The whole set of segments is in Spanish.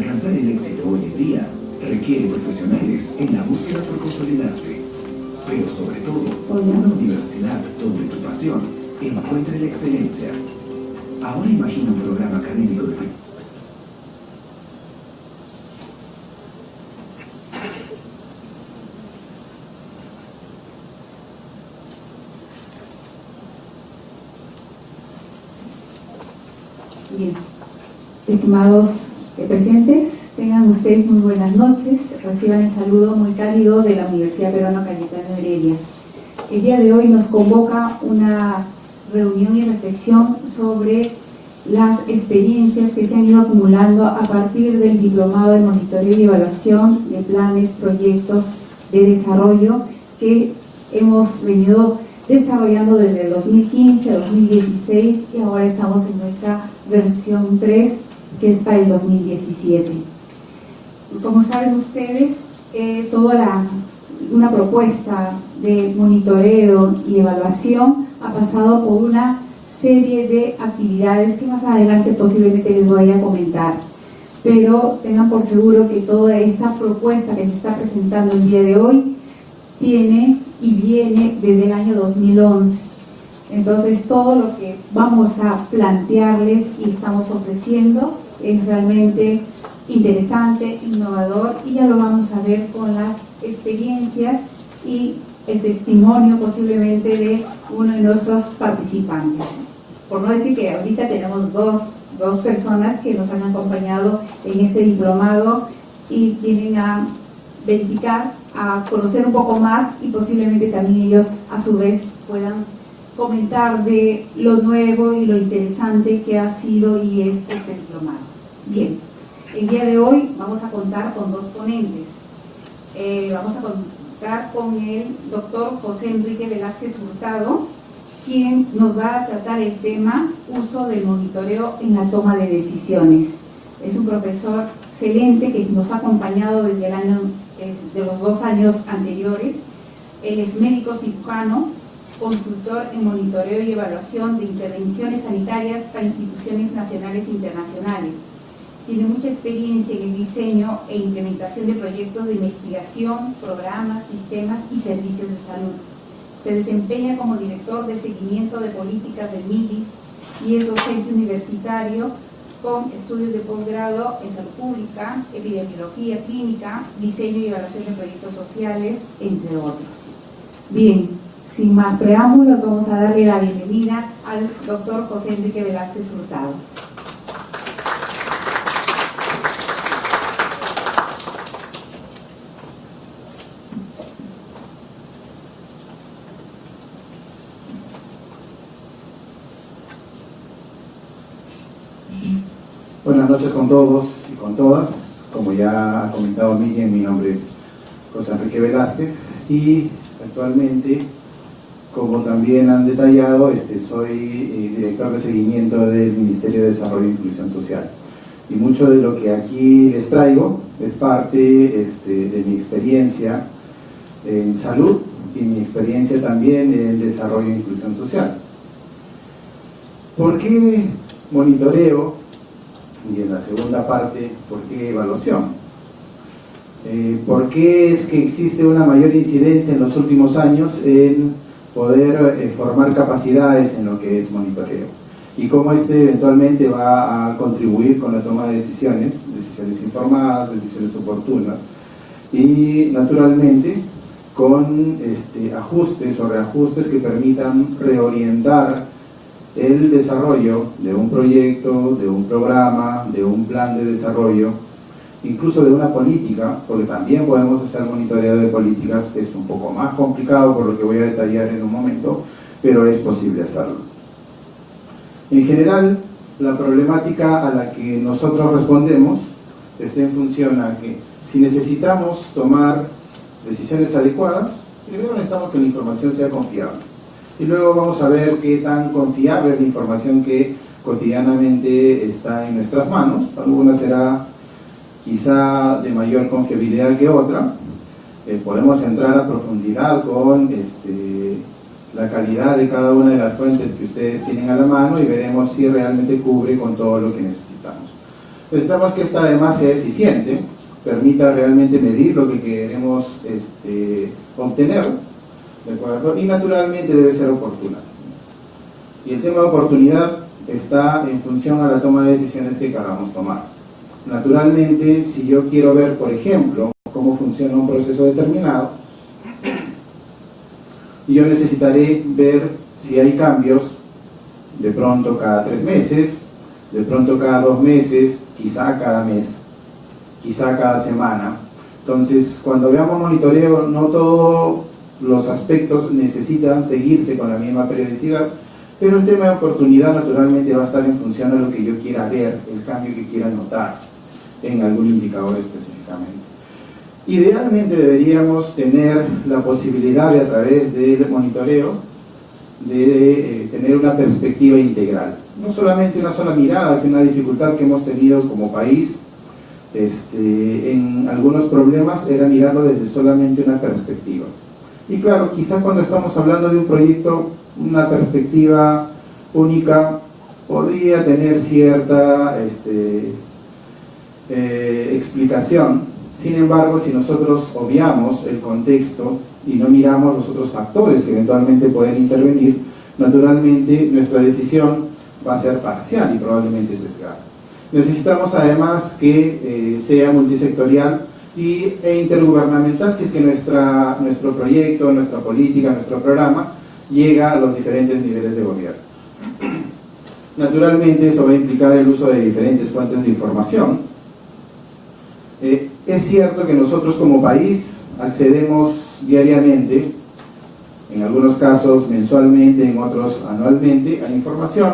Alcanzar el éxito hoy en día requiere profesionales en la búsqueda por consolidarse, pero sobre todo una universidad donde tu pasión encuentre la excelencia. Ahora imagina un programa académico de Bien, estimados presentes, tengan ustedes muy buenas noches, reciban el saludo muy cálido de la Universidad Peruana Cayetano Heredia. El día de hoy nos convoca una reunión y reflexión sobre las experiencias que se han ido acumulando a partir del diplomado de monitoreo y evaluación de planes, proyectos de desarrollo que hemos venido desarrollando desde el 2015 a 2016 y ahora estamos en nuestra versión 3 que es para el 2017. Como saben ustedes, una propuesta de monitoreo y evaluación ha pasado por una serie de actividades que más adelante posiblemente les voy a comentar, pero tengan por seguro que toda esta propuesta que se está presentando el día de hoy tiene y viene desde el año 2011. Entonces todo lo que vamos a plantearles y estamos ofreciendo es realmente interesante, innovador, y ya lo vamos a ver con las experiencias y el testimonio posiblemente de uno de nuestros participantes. Por no decir que ahorita tenemos dos personas que nos han acompañado en este diplomado y vienen a verificar, a conocer un poco más, y posiblemente también ellos a su vez puedan comentar de lo nuevo y lo interesante que ha sido y es este diplomado. Bien, el día de hoy vamos a contar con dos ponentes. Vamos a contar con el doctor José Enrique Velázquez Hurtado, quien nos va a tratar el tema uso del monitoreo en la toma de decisiones. Es un profesor excelente que nos ha acompañado desde el año de los 2 años anteriores. Él es médico cirujano, consultor en monitoreo y evaluación de intervenciones sanitarias para instituciones nacionales e internacionales. Tiene mucha experiencia en el diseño e implementación de proyectos de investigación, programas, sistemas y servicios de salud. Se desempeña como director de seguimiento de políticas del MIDIS y es docente universitario con estudios de posgrado en salud pública, epidemiología clínica, diseño y evaluación de proyectos sociales, entre otros. Bien, sin más preámbulos, vamos a darle la bienvenida al doctor José Enrique Velázquez Hurtado. Buenas noches con todos y con todas. Como ya ha comentado Miriam, mi nombre es José Enrique Velázquez y actualmente, como también han detallado, soy director de seguimiento del Ministerio de Desarrollo e Inclusión Social. Y mucho de lo que aquí les traigo es parte de mi experiencia en salud y mi experiencia también en desarrollo e inclusión social. ¿Por qué monitoreo? Y en la segunda parte, ¿por qué evaluación? ¿Por qué es que existe una mayor incidencia en los últimos años en poder formar capacidades en lo que es monitoreo? Y cómo eventualmente va a contribuir con la toma de decisiones informadas, decisiones oportunas, y naturalmente con ajustes o reajustes que permitan reorientar el desarrollo de un proyecto, de un programa, de un plan de desarrollo, incluso de una política, porque también podemos hacer monitoreo de políticas, que es un poco más complicado por lo que voy a detallar en un momento, pero es posible hacerlo. En general, la problemática a la que nosotros respondemos está en función a que si necesitamos tomar decisiones adecuadas, primero necesitamos que la información sea confiable. Y luego vamos a ver qué tan confiable es la información que cotidianamente está en nuestras manos. Alguna será quizá de mayor confiabilidad que otra. Podemos entrar a profundidad con la calidad de cada una de las fuentes que ustedes tienen a la mano y veremos si realmente cubre con todo lo que necesitamos. Necesitamos que esta además sea eficiente, permita realmente medir lo que queremos obtener, ¿de acuerdo? Y naturalmente debe ser oportuna. Y el tema de oportunidad está en función a la toma de decisiones que queramos tomar. Naturalmente, si yo quiero ver, por ejemplo, cómo funciona un proceso determinado, yo necesitaré ver si hay cambios de pronto cada 3 meses, de pronto cada 2 meses, quizá cada mes, quizá cada semana. Entonces, cuando veamos monitoreo, no todos los aspectos necesitan seguirse con la misma periodicidad, pero el tema de oportunidad naturalmente va a estar en función a lo que yo quiera ver, el cambio que quiera notar en algún indicador específicamente. Idealmente deberíamos tener la posibilidad de, a través del monitoreo, de tener una perspectiva integral. No solamente una sola mirada, que una dificultad que hemos tenido como país en algunos problemas era mirarlo desde solamente una perspectiva. Y claro, quizá cuando estamos hablando de un proyecto, una perspectiva única podría tener cierta explicación. Sin embargo, si nosotros obviamos el contexto y no miramos los otros factores que eventualmente pueden intervenir, naturalmente nuestra decisión va a ser parcial y probablemente sesgada. Necesitamos además que sea multisectorial e intergubernamental si es que nuestro proyecto, nuestra política, nuestro programa llega a los diferentes niveles de gobierno. Naturalmente eso va a implicar el uso de diferentes fuentes de información. Es cierto que nosotros como país accedemos diariamente, en algunos casos mensualmente, en otros anualmente, a información.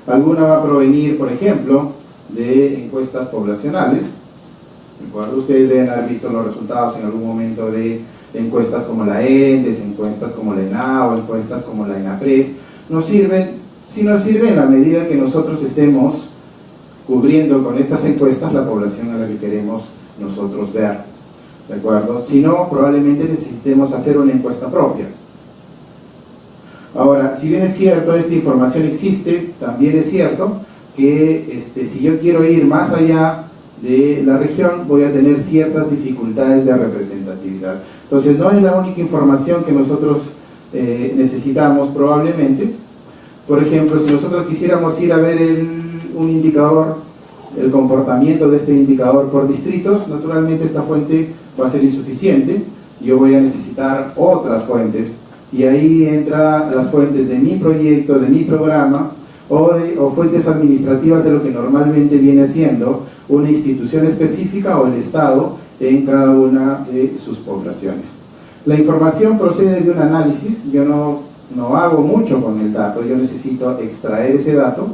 Alguna va a provenir, por ejemplo, de encuestas poblacionales. Ustedes deben haber visto los resultados en algún momento de encuestas como la ENDES, encuestas como la ENAO, encuestas como la ENAPRES. Nos sirven en la medida que nosotros estemos cubriendo con estas encuestas la población a la que queremos nosotros ver, ¿de acuerdo? Si no, probablemente necesitemos hacer una encuesta propia. Ahora, si bien es cierto, esta información existe, también es cierto que si yo quiero ir más allá de la región, voy a tener ciertas dificultades de representatividad. Entonces, no es la única información que nosotros necesitamos probablemente. Por ejemplo, si nosotros quisiéramos ir a ver un indicador, el comportamiento de este indicador por distritos, naturalmente esta fuente va a ser insuficiente. Yo voy a necesitar otras fuentes, y ahí entran las fuentes de mi proyecto, de mi programa, o fuentes administrativas de lo que normalmente viene siendo una institución específica o el Estado en cada una de sus poblaciones. La información procede de un análisis. Yo no hago mucho con el dato, yo necesito extraer ese dato,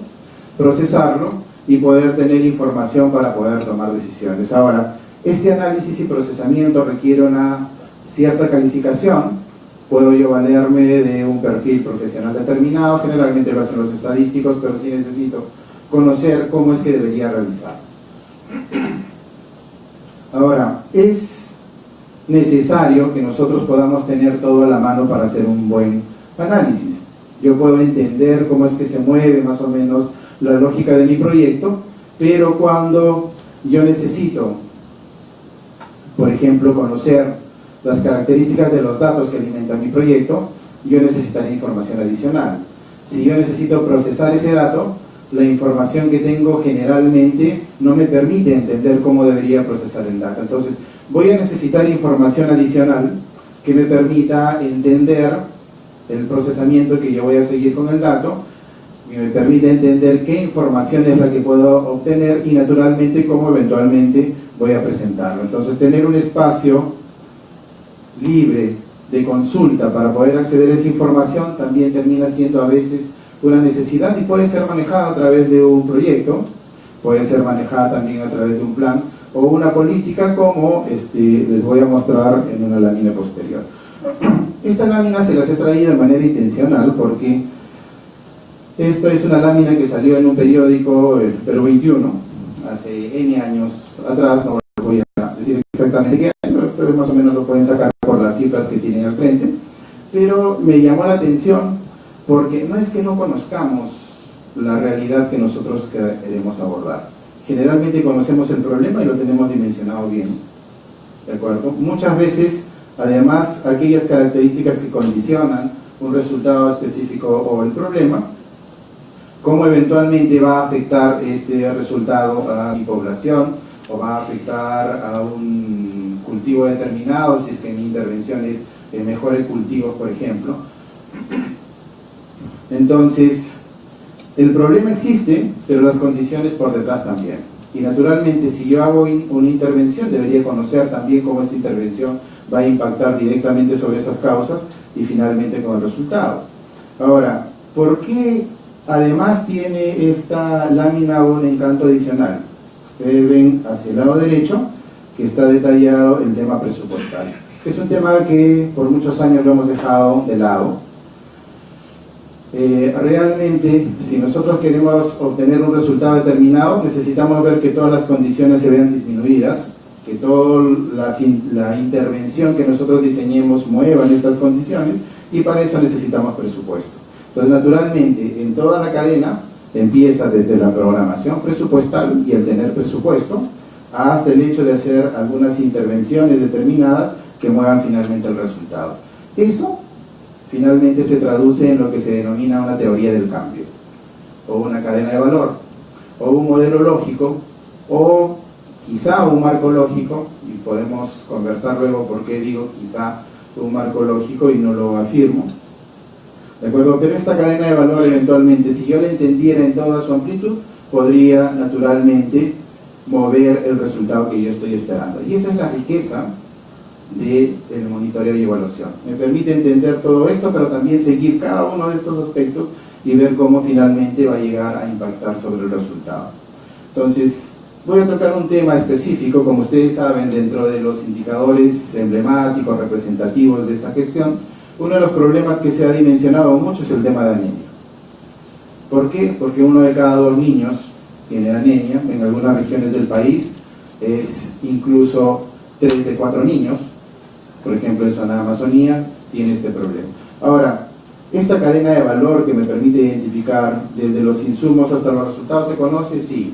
procesarlo y poder tener información para poder tomar decisiones. Ahora, este análisis y procesamiento requiere una cierta calificación. Puedo yo valerme de un perfil profesional determinado, generalmente lo hacen los estadísticos, pero sí necesito conocer cómo es que debería realizar. Ahora, es necesario que nosotros podamos tener todo a la mano para hacer un buen análisis. Yo puedo entender cómo es que se mueve más o menos la lógica de mi proyecto, pero cuando yo necesito, por ejemplo, conocer las características de los datos que alimentan mi proyecto, yo necesitaré información adicional. Si yo necesito procesar ese dato, la información que tengo generalmente no me permite entender cómo debería procesar el dato. Entonces, voy a necesitar información adicional que me permita entender el procesamiento que yo voy a seguir con el dato, y me permite entender qué información es la que puedo obtener y naturalmente cómo eventualmente voy a presentarlo. Entonces, tener un espacio libre de consulta para poder acceder a esa información también termina siendo a veces una necesidad y puede ser manejada a través de un proyecto, puede ser manejada también a través de un plan o una política, como les voy a mostrar en una lámina posterior. Esta lámina se las he traído de manera intencional porque esta es una lámina que salió en un periódico, el Perú 21, hace N años atrás. No voy a decir exactamente qué año, ustedes más o menos lo pueden sacar por las cifras que tienen al frente, pero me llamó la atención porque no es que no conozcamos la realidad que nosotros queremos abordar. generalmente conocemos el problema y lo tenemos dimensionado bien, ¿de acuerdo? Muchas veces, además, aquellas características que condicionan un resultado específico o el problema, cómo eventualmente va a afectar este resultado a mi población, o va a afectar a un cultivo determinado, si es que mi intervención es mejore cultivos, por ejemplo. Entonces, el problema existe, pero las condiciones por detrás también. Y naturalmente, si yo hago una intervención, debería conocer también cómo esta intervención va a impactar directamente sobre esas causas y finalmente con el resultado. Ahora, ¿por qué además tiene esta lámina un encanto adicional? Ustedes ven hacia el lado derecho que está detallado el tema presupuestal. Es un tema que por muchos años lo hemos dejado de lado. Realmente, si nosotros queremos obtener un resultado determinado, necesitamos ver que todas las condiciones se vean disminuidas, que toda la intervención que nosotros diseñemos mueva en estas condiciones, y para eso necesitamos presupuesto. Entonces, naturalmente, en toda la cadena empieza desde la programación presupuestal y el tener presupuesto, hasta el hecho de hacer algunas intervenciones determinadas que muevan finalmente el resultado. Eso finalmente se traduce en lo que se denomina una teoría del cambio, o una cadena de valor, o un modelo lógico, o quizá un marco lógico, y podemos conversar luego por qué digo quizá un marco lógico y no lo afirmo, ¿de acuerdo? Pero esta cadena de valor eventualmente, si yo la entendiera en toda su amplitud, podría naturalmente mover el resultado que yo estoy esperando. Y esa es la riqueza del monitoreo y evaluación. Me permite entender todo esto, pero también seguir cada uno de estos aspectos y ver cómo finalmente va a llegar a impactar sobre el resultado. Entonces, voy a tocar un tema específico, como ustedes saben, dentro de los indicadores emblemáticos, representativos de esta gestión. Uno de los problemas que se ha dimensionado mucho es el tema de anemia. ¿Por qué? Porque 1 de cada 2 niños tiene anemia. En algunas regiones del país es incluso 3 de 4 niños. Por ejemplo, en zona de Amazonía tiene este problema. Ahora, esta cadena de valor que me permite identificar desde los insumos hasta los resultados, ¿se conoce? Sí,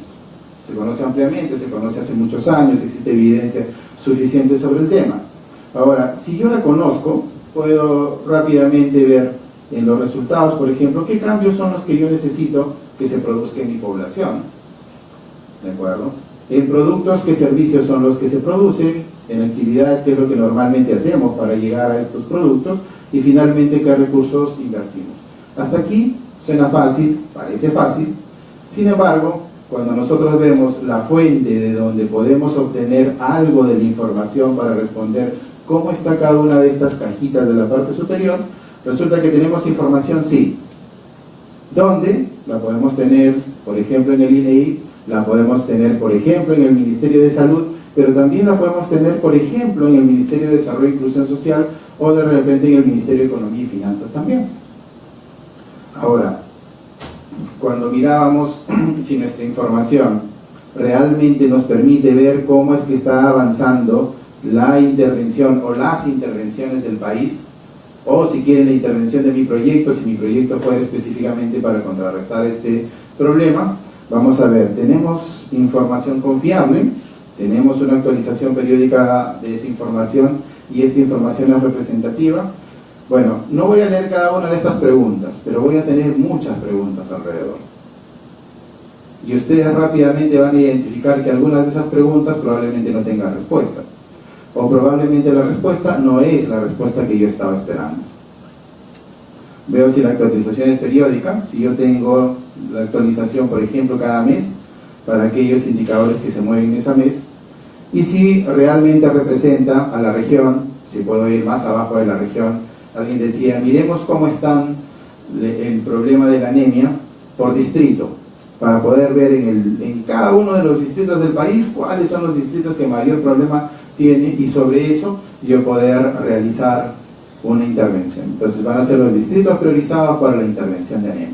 se conoce ampliamente, se conoce hace muchos años, existe evidencia suficiente sobre el tema. Ahora, si yo la conozco, puedo rápidamente ver en los resultados, por ejemplo, qué cambios son los que yo necesito que se produzca en mi población, ¿de acuerdo? En productos, qué servicios son los que se producen, en actividades, qué es lo que normalmente hacemos para llegar a estos productos, y finalmente qué recursos invertimos. Hasta aquí suena fácil, parece fácil. Sin embargo, cuando nosotros vemos la fuente de donde podemos obtener algo de la información para responder cómo está cada una de estas cajitas de la parte superior, resulta que tenemos información, sí. ¿Dónde? La podemos tener, por ejemplo, en el INEI, la podemos tener, por ejemplo, en el Ministerio de Salud, pero también la podemos tener, por ejemplo, en el Ministerio de Desarrollo e Inclusión Social, o de repente en el Ministerio de Economía y Finanzas también. Ahora, cuando mirábamos si nuestra información realmente nos permite ver cómo es que está avanzando la intervención o las intervenciones del país, o si quieren la intervención de mi proyecto, si mi proyecto fuera específicamente para contrarrestar este problema, vamos a ver, tenemos información confiable, tenemos una actualización periódica de esa información y esta información es representativa. Bueno, no voy a leer cada una de estas preguntas, pero voy a tener muchas preguntas alrededor. Y ustedes rápidamente van a identificar que algunas de esas preguntas probablemente no tengan respuesta. O probablemente la respuesta no es la respuesta que yo estaba esperando. Veo si la actualización es periódica, si yo tengo la actualización, por ejemplo, cada mes, para aquellos indicadores que se mueven ese mes, y si realmente representa a la región, si puedo ir más abajo de la región. Alguien decía, miremos cómo están el problema de la anemia por distrito, para poder ver en cada uno de los distritos del país cuáles son los distritos que mayor problema tiene, y sobre eso yo poder realizar una intervención. Entonces van a ser los distritos priorizados para la intervención de anemia,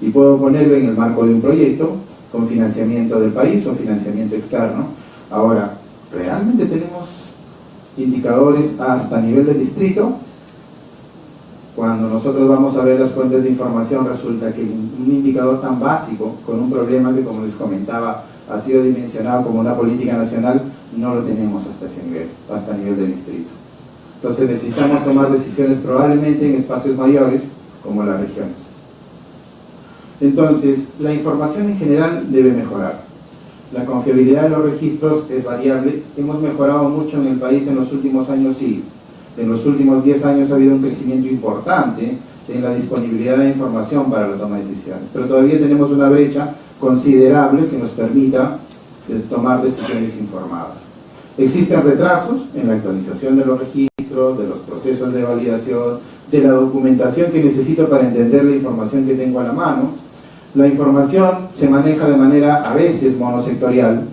y puedo ponerlo en el marco de un proyecto con financiamiento del país o financiamiento externo. Ahora, ¿realmente tenemos indicadores hasta nivel de distrito? Cuando nosotros vamos a ver las fuentes de información, resulta que un indicador tan básico, con un problema que, como les comentaba, ha sido dimensionado como una política nacional, no lo tenemos hasta ese nivel, hasta el nivel de distrito. Entonces necesitamos tomar decisiones probablemente en espacios mayores, como las regiones. Entonces, la información en general debe mejorar. La confiabilidad de los registros es variable. Hemos mejorado mucho en el país en los últimos años, sí. En los últimos 10 años ha habido un crecimiento importante en la disponibilidad de información para la toma de decisiones. Pero todavía tenemos una brecha considerable que nos permita tomar decisiones informadas. Existen retrasos en la actualización de los registros, de los procesos de validación, de la documentación que necesito para entender la información que tengo a la mano. La información se maneja de manera a veces monosectorial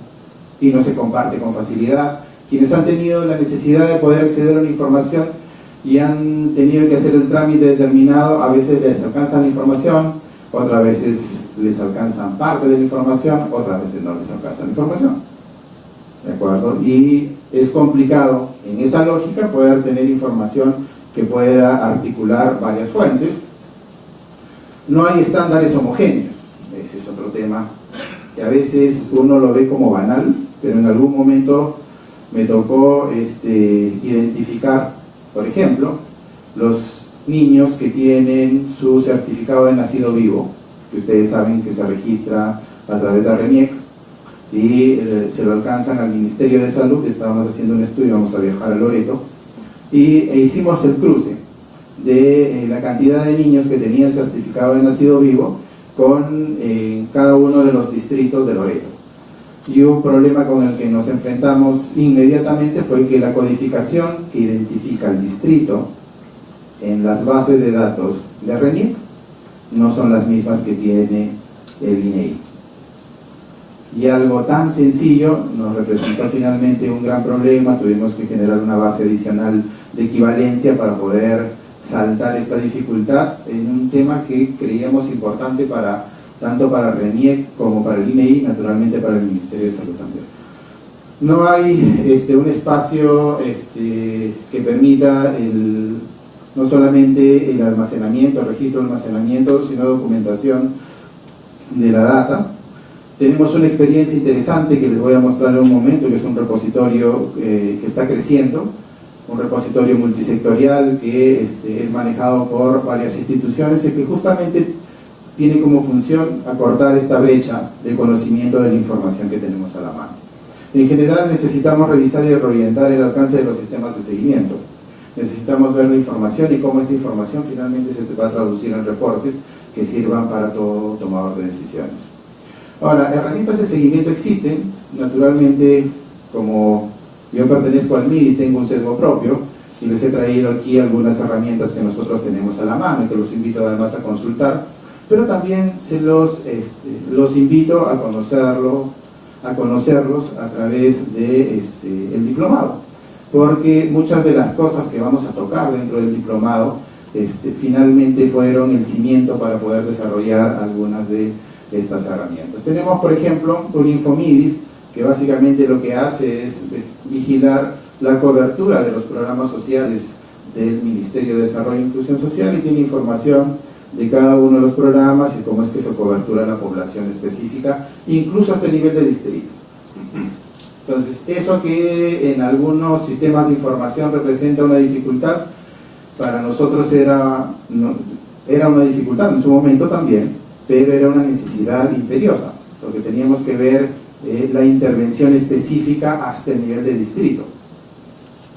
y no se comparte con facilidad. Quienes han tenido la necesidad de poder acceder a una información y han tenido que hacer el trámite determinado, a veces les alcanza la información, otras veces les alcanzan parte de la información, otras veces no les alcanza la información. ¿De acuerdo? Y es complicado en esa lógica poder tener información que pueda articular varias fuentes. No hay estándares homogéneos, ese es otro tema que a veces uno lo ve como banal, pero en algún momento me tocó identificar, por ejemplo, los niños que tienen su certificado de nacido vivo, que ustedes saben que se registra a través de RENIEC, y se lo alcanzan al Ministerio de Salud. Estábamos haciendo un estudio, vamos a viajar a Loreto, e hicimos el cruce de la cantidad de niños que tenían certificado de nacido vivo con cada uno de los distritos de Loreto. Y un problema con el que nos enfrentamos inmediatamente fue que la codificación que identifica el distrito en las bases de datos de RENIEC no son las mismas que tiene el INEI. Y algo tan sencillo nos representó finalmente un gran problema. Tuvimos que generar una base adicional de equivalencia para poder saltar esta dificultad en un tema que creíamos importante tanto para RENIEC como para el INEI, naturalmente para el Ministerio de Salud también. No hay un espacio que permita no solamente el almacenamiento, el registro de almacenamiento, sino documentación de la data. Tenemos una experiencia interesante que les voy a mostrar en un momento, que es un repositorio que está creciendo, un repositorio multisectorial que es manejado por varias instituciones y que justamente tiene como función acortar esta brecha de conocimiento de la información que tenemos a la mano. En general necesitamos revisar y reorientar el alcance de los sistemas de seguimiento. Necesitamos ver la información y cómo esta información finalmente se va a traducir en reportes que sirvan para todo tomador de decisiones. Ahora, herramientas de seguimiento existen. Naturalmente, como yo pertenezco al MIDIS, tengo un sesgo propio y les he traído aquí algunas herramientas que nosotros tenemos a la mano y que los invito además a consultar, pero también los invito a conocerlos a través de el diplomado, porque muchas de las cosas que vamos a tocar dentro del diplomado finalmente fueron el cimiento para poder desarrollar algunas de estas herramientas. Tenemos, por ejemplo, un Infomidis que básicamente lo que hace es vigilar la cobertura de los programas sociales del Ministerio de Desarrollo e Inclusión Social y tiene información de cada uno de los programas y cómo es que se cobertura la población específica, incluso hasta el nivel de distrito. Entonces, eso que en algunos sistemas de información representa una dificultad, para nosotros era una dificultad en su momento también, pero era una necesidad imperiosa, porque teníamos que ver la intervención específica hasta el nivel de distrito,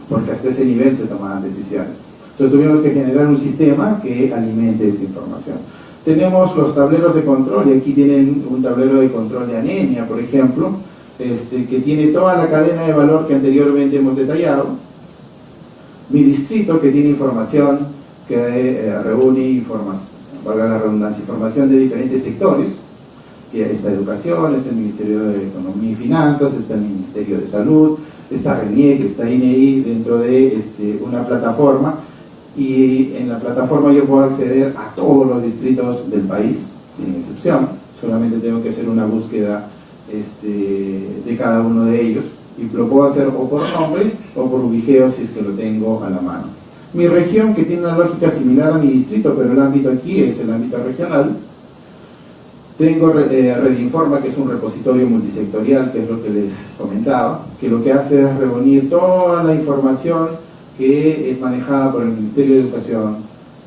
porque hasta ese nivel se tomaban decisiones. Entonces tuvimos que generar un sistema que alimente esta información. Tenemos los tableros de control, y aquí tienen un tablero de control de anemia, por ejemplo, que tiene toda la cadena de valor que anteriormente hemos detallado. Mi distrito, que tiene información que reúne valga la redundancia, información de diferentes sectores, que está educación, está el Ministerio de Economía y Finanzas, está el Ministerio de Salud, está RENIEC, está INEI dentro de una plataforma, y en la plataforma yo puedo acceder a todos los distritos del país, sin excepción. Solamente tengo que hacer una búsqueda de cada uno de ellos, y lo puedo hacer o por nombre o por ubijeo si es que lo tengo a la mano. Mi región, que tiene una lógica similar a mi distrito, pero el ámbito aquí es el ámbito regional, Tengo Redinforma, que es un repositorio multisectorial, que es lo que les comentaba, que lo que hace es reunir toda la información que es manejada por el Ministerio de Educación,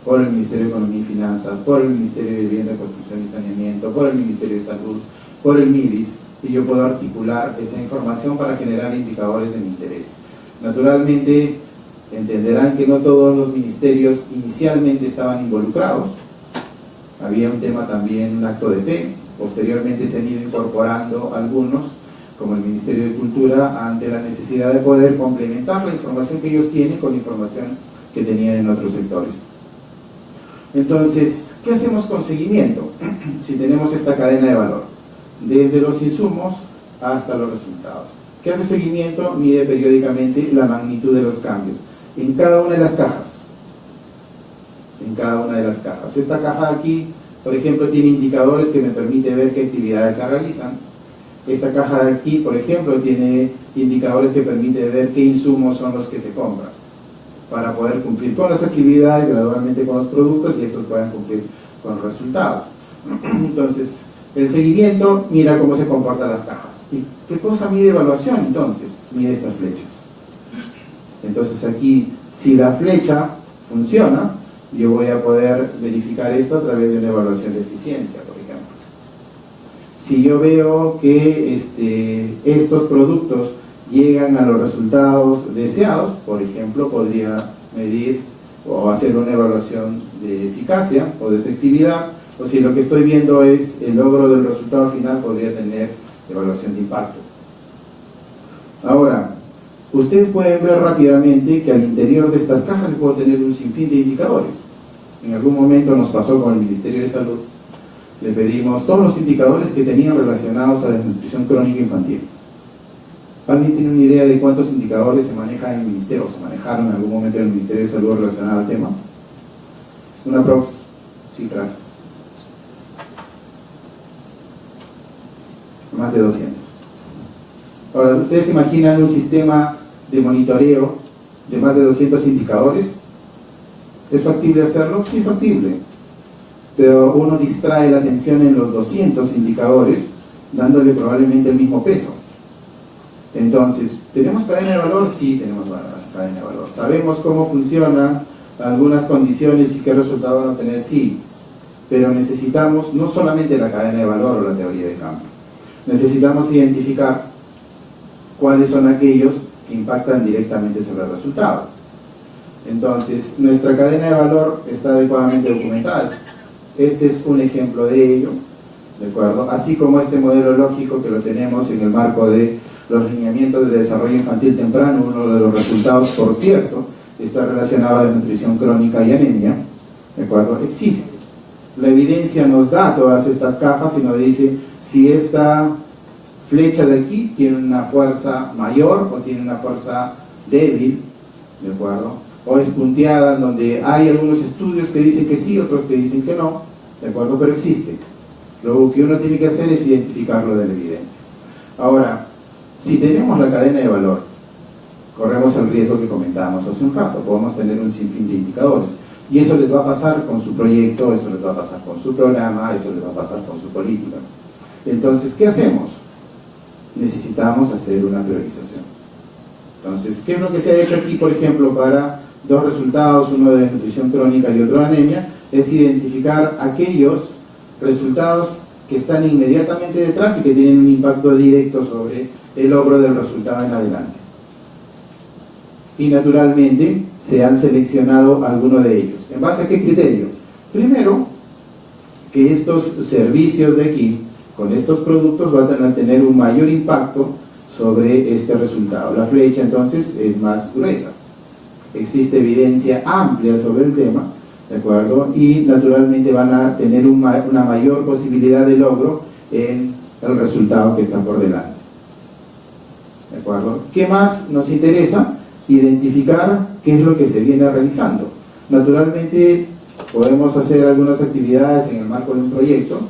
por el Ministerio de Economía y Finanzas, por el Ministerio de Vivienda, Construcción y Saneamiento, por el Ministerio de Salud, por el MIDIS, y yo puedo articular esa información para generar indicadores de mi interés. Naturalmente, entenderán que no todos los ministerios inicialmente estaban involucrados. Había un tema también, un acto de fe. Posteriormente se han ido incorporando algunos, como el Ministerio de Cultura, ante la necesidad de poder complementar la información que ellos tienen con la información que tenían en otros sectores. Entonces, ¿qué hacemos con seguimiento? Si tenemos esta cadena de valor, desde los insumos hasta los resultados. ¿Qué hace seguimiento? Mide periódicamente la magnitud de los cambios en cada una de las cajas. En cada una de las cajas. Esta caja aquí, por ejemplo, tiene indicadores que me permiten ver qué actividades se realizan. Esta caja de aquí, por ejemplo, tiene indicadores que permiten ver qué insumos son los que se compran, para poder cumplir con las actividades, gradualmente con los productos, y estos puedan cumplir con los resultados. Entonces, el seguimiento mira cómo se comportan las cajas. ¿Y qué cosa mide evaluación entonces? Mide estas flechas. Entonces aquí, si la flecha funciona, yo voy a poder verificar esto a través de una evaluación de eficiencia, por ejemplo. Si yo veo que estos productos llegan a los resultados deseados, por ejemplo, podría medir o hacer una evaluación de eficacia o de efectividad, o si lo que estoy viendo es el logro del resultado final, podría tener evaluación de impacto. Ahora, ustedes pueden ver rápidamente que al interior de estas cajas puedo tener un sinfín de indicadores. En algún momento nos pasó con el Ministerio de Salud, le pedimos todos los indicadores que tenían relacionados a desnutrición crónica infantil. ¿Alguien tiene una idea de cuántos indicadores se manejan en el Ministerio, o se manejaron en algún momento en el Ministerio de Salud relacionado al tema? Una prox, cifras. Más de 200. Ahora, ¿ustedes se imaginan un sistema de monitoreo de más de 200 indicadores? ¿Es factible hacerlo? Sí, factible. Pero uno distrae la atención en los 200 indicadores, dándole probablemente el mismo peso. Entonces, ¿tenemos cadena de valor? Sí, tenemos cadena de valor. ¿Sabemos cómo funcionan algunas condiciones y qué resultado van a tener? Sí. Pero necesitamos no solamente la cadena de valor o la teoría de cambio. Necesitamos identificar cuáles son aquellos que impactan directamente sobre el resultado. Entonces, nuestra cadena de valor está adecuadamente documentada. Este es un ejemplo de ello, ¿de acuerdo? Así como este modelo lógico que lo tenemos en el marco de los lineamientos de desarrollo infantil temprano. Uno de los resultados, por cierto, está relacionado a la nutrición crónica y anemia, ¿de acuerdo? Existe. La evidencia nos da todas estas cajas y nos dice si esta flecha de aquí tiene una fuerza mayor o tiene una fuerza débil, ¿de acuerdo? O es punteada, en donde hay algunos estudios que dicen que sí, otros que dicen que no, ¿de acuerdo? Pero existe. Lo que uno tiene que hacer es identificarlo de la evidencia. Ahora, si tenemos la cadena de valor, corremos el riesgo que comentábamos hace un rato, podemos tener un sinfín de indicadores. Y eso les va a pasar con su proyecto, eso les va a pasar con su programa, eso les va a pasar con su política. Entonces, ¿qué hacemos? Necesitamos hacer una priorización. Entonces, ¿qué es lo que se ha hecho aquí, por ejemplo, para dos resultados, uno de nutrición crónica y otro de anemia? Es identificar aquellos resultados que están inmediatamente detrás y que tienen un impacto directo sobre el logro del resultado en adelante. Y naturalmente se han seleccionado algunos de ellos. ¿En base a qué criterio? Primero, que estos servicios de aquí, con estos productos, van a tener un mayor impacto sobre este resultado. La flecha entonces es más gruesa. Existe evidencia amplia sobre el tema, ¿de acuerdo? Y naturalmente van a tener una mayor posibilidad de logro en el resultado que está por delante. ¿De acuerdo? ¿Qué más nos interesa? Identificar qué es lo que se viene realizando. Naturalmente podemos hacer algunas actividades en el marco de un proyecto,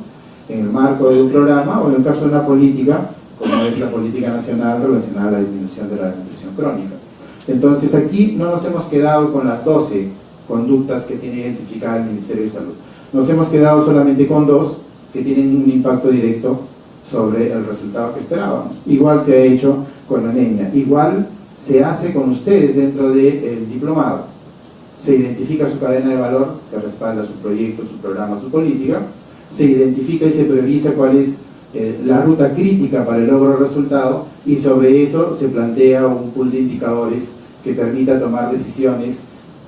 en el marco de un programa o en el caso de una política, como es la política nacional relacionada a la disminución de la desnutrición crónica. Entonces aquí no nos hemos quedado con las 12 conductas que tiene identificada el Ministerio de Salud. Nos hemos quedado solamente con 2 que tienen un impacto directo sobre el resultado que esperábamos. Igual se ha hecho con la anemia, igual se hace con ustedes dentro del diplomado. Se identifica su cadena de valor que respalda su proyecto, su programa, su política, se identifica y se prioriza cuál es la ruta crítica para el logro del resultado, y sobre eso se plantea un pool de indicadores que permita tomar decisiones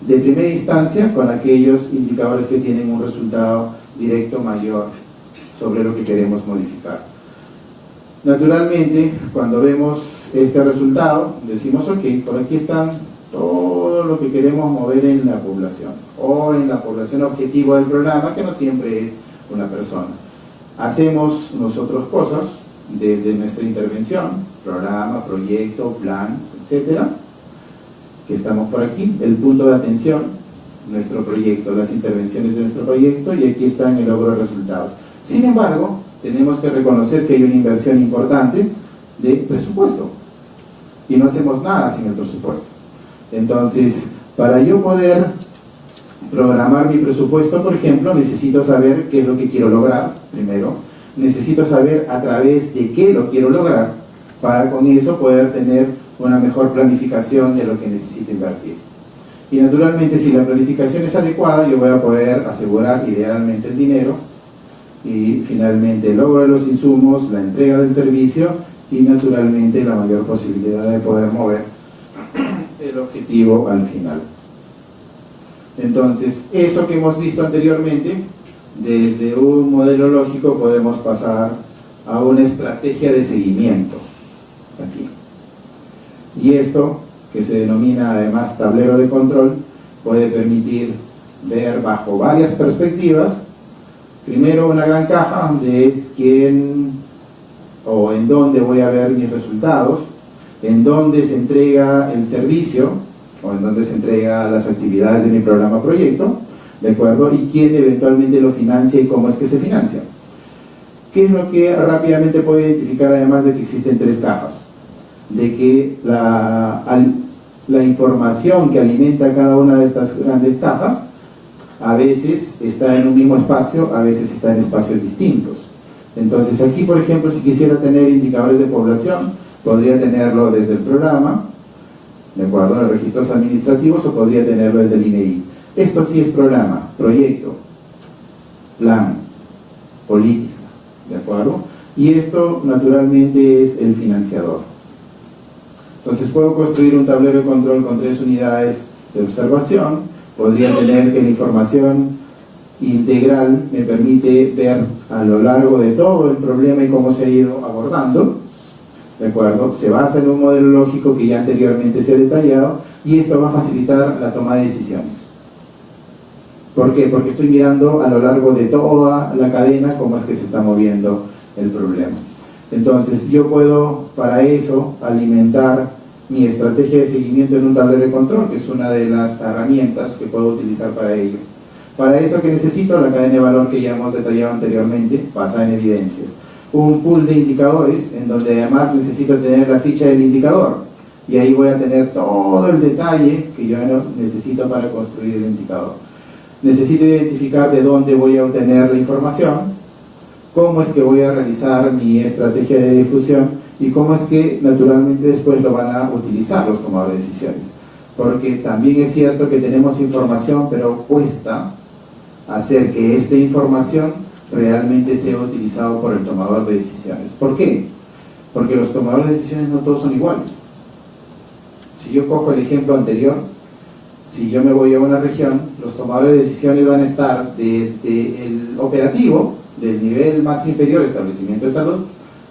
de primera instancia con aquellos indicadores que tienen un resultado directo mayor sobre lo que queremos modificar. Naturalmente, cuando vemos este resultado, decimos, ok, por aquí están todo lo que queremos mover en la población, o en la población objetivo del programa, que no siempre es una persona. Hacemos nosotros cosas desde nuestra intervención, programa, proyecto, plan, etcétera, que estamos por aquí, el punto de atención, nuestro proyecto, las intervenciones de nuestro proyecto, y aquí está en el logro de resultados. Sin embargo, tenemos que reconocer que hay una inversión importante de presupuesto, y no hacemos nada sin el presupuesto. Entonces, para yo poder programar mi presupuesto, por ejemplo, necesito saber qué es lo que quiero lograr, primero. Necesito saber a través de qué lo quiero lograr, para con eso poder tener una mejor planificación de lo que necesito invertir. Y naturalmente, si la planificación es adecuada, yo voy a poder asegurar idealmente el dinero, y finalmente el logro de los insumos, la entrega del servicio, y naturalmente la mayor posibilidad de poder mover el objetivo al final. Entonces, eso que hemos visto anteriormente, desde un modelo lógico podemos pasar a una estrategia de seguimiento aquí. Y esto, que se denomina además tablero de control, puede permitir ver bajo varias perspectivas. Primero, una gran caja, donde es quién o en dónde voy a ver mis resultados, en dónde se entrega el servicio, o en dónde se entrega las actividades de mi programa proyecto, ¿de acuerdo? Y quién eventualmente lo financia y cómo es que se financia. ¿Qué es lo que rápidamente puedo identificar, además de que existen tres cajas? De que la información que alimenta cada una de estas grandes cajas a veces está en un mismo espacio, a veces está en espacios distintos. Entonces aquí, por ejemplo, si quisiera tener indicadores de población, podría tenerlo desde el programa, ¿de acuerdo?, los registros administrativos, o podría tenerlo desde el INEI. Esto sí es programa, proyecto, plan, política, ¿de acuerdo? Y esto naturalmente es el financiador. Entonces puedo construir un tablero de control con 3 unidades de observación. Podría tener que la información integral me permite ver a lo largo de todo el problema y cómo se ha ido abordando, ¿de acuerdo? Se basa en un modelo lógico que ya anteriormente se ha detallado, y esto va a facilitar la toma de decisiones. ¿Por qué? Porque estoy mirando a lo largo de toda la cadena cómo es que se está moviendo el problema. Entonces yo puedo para eso alimentar mi estrategia de seguimiento en un tablero de control, que es una de las herramientas que puedo utilizar para ello. Para eso, ¿qué necesito? La cadena de valor que ya hemos detallado anteriormente, basada en evidencias. Un pool de indicadores, en donde además necesito tener la ficha del indicador, y ahí voy a tener todo el detalle que yo necesito para construir el indicador. Necesito identificar de dónde voy a obtener la información, cómo es que voy a realizar mi estrategia de difusión, y cómo es que naturalmente después lo van a utilizar los tomadores de decisiones. Porque también es cierto que tenemos información, pero cuesta hacer que esta información realmente sea utilizado por el tomador de decisiones. ¿Por qué? Porque los tomadores de decisiones no todos son iguales. Si yo cojo el ejemplo anterior, si yo me voy a una región, los tomadores de decisiones van a estar desde el operativo, del nivel más inferior, establecimiento de salud,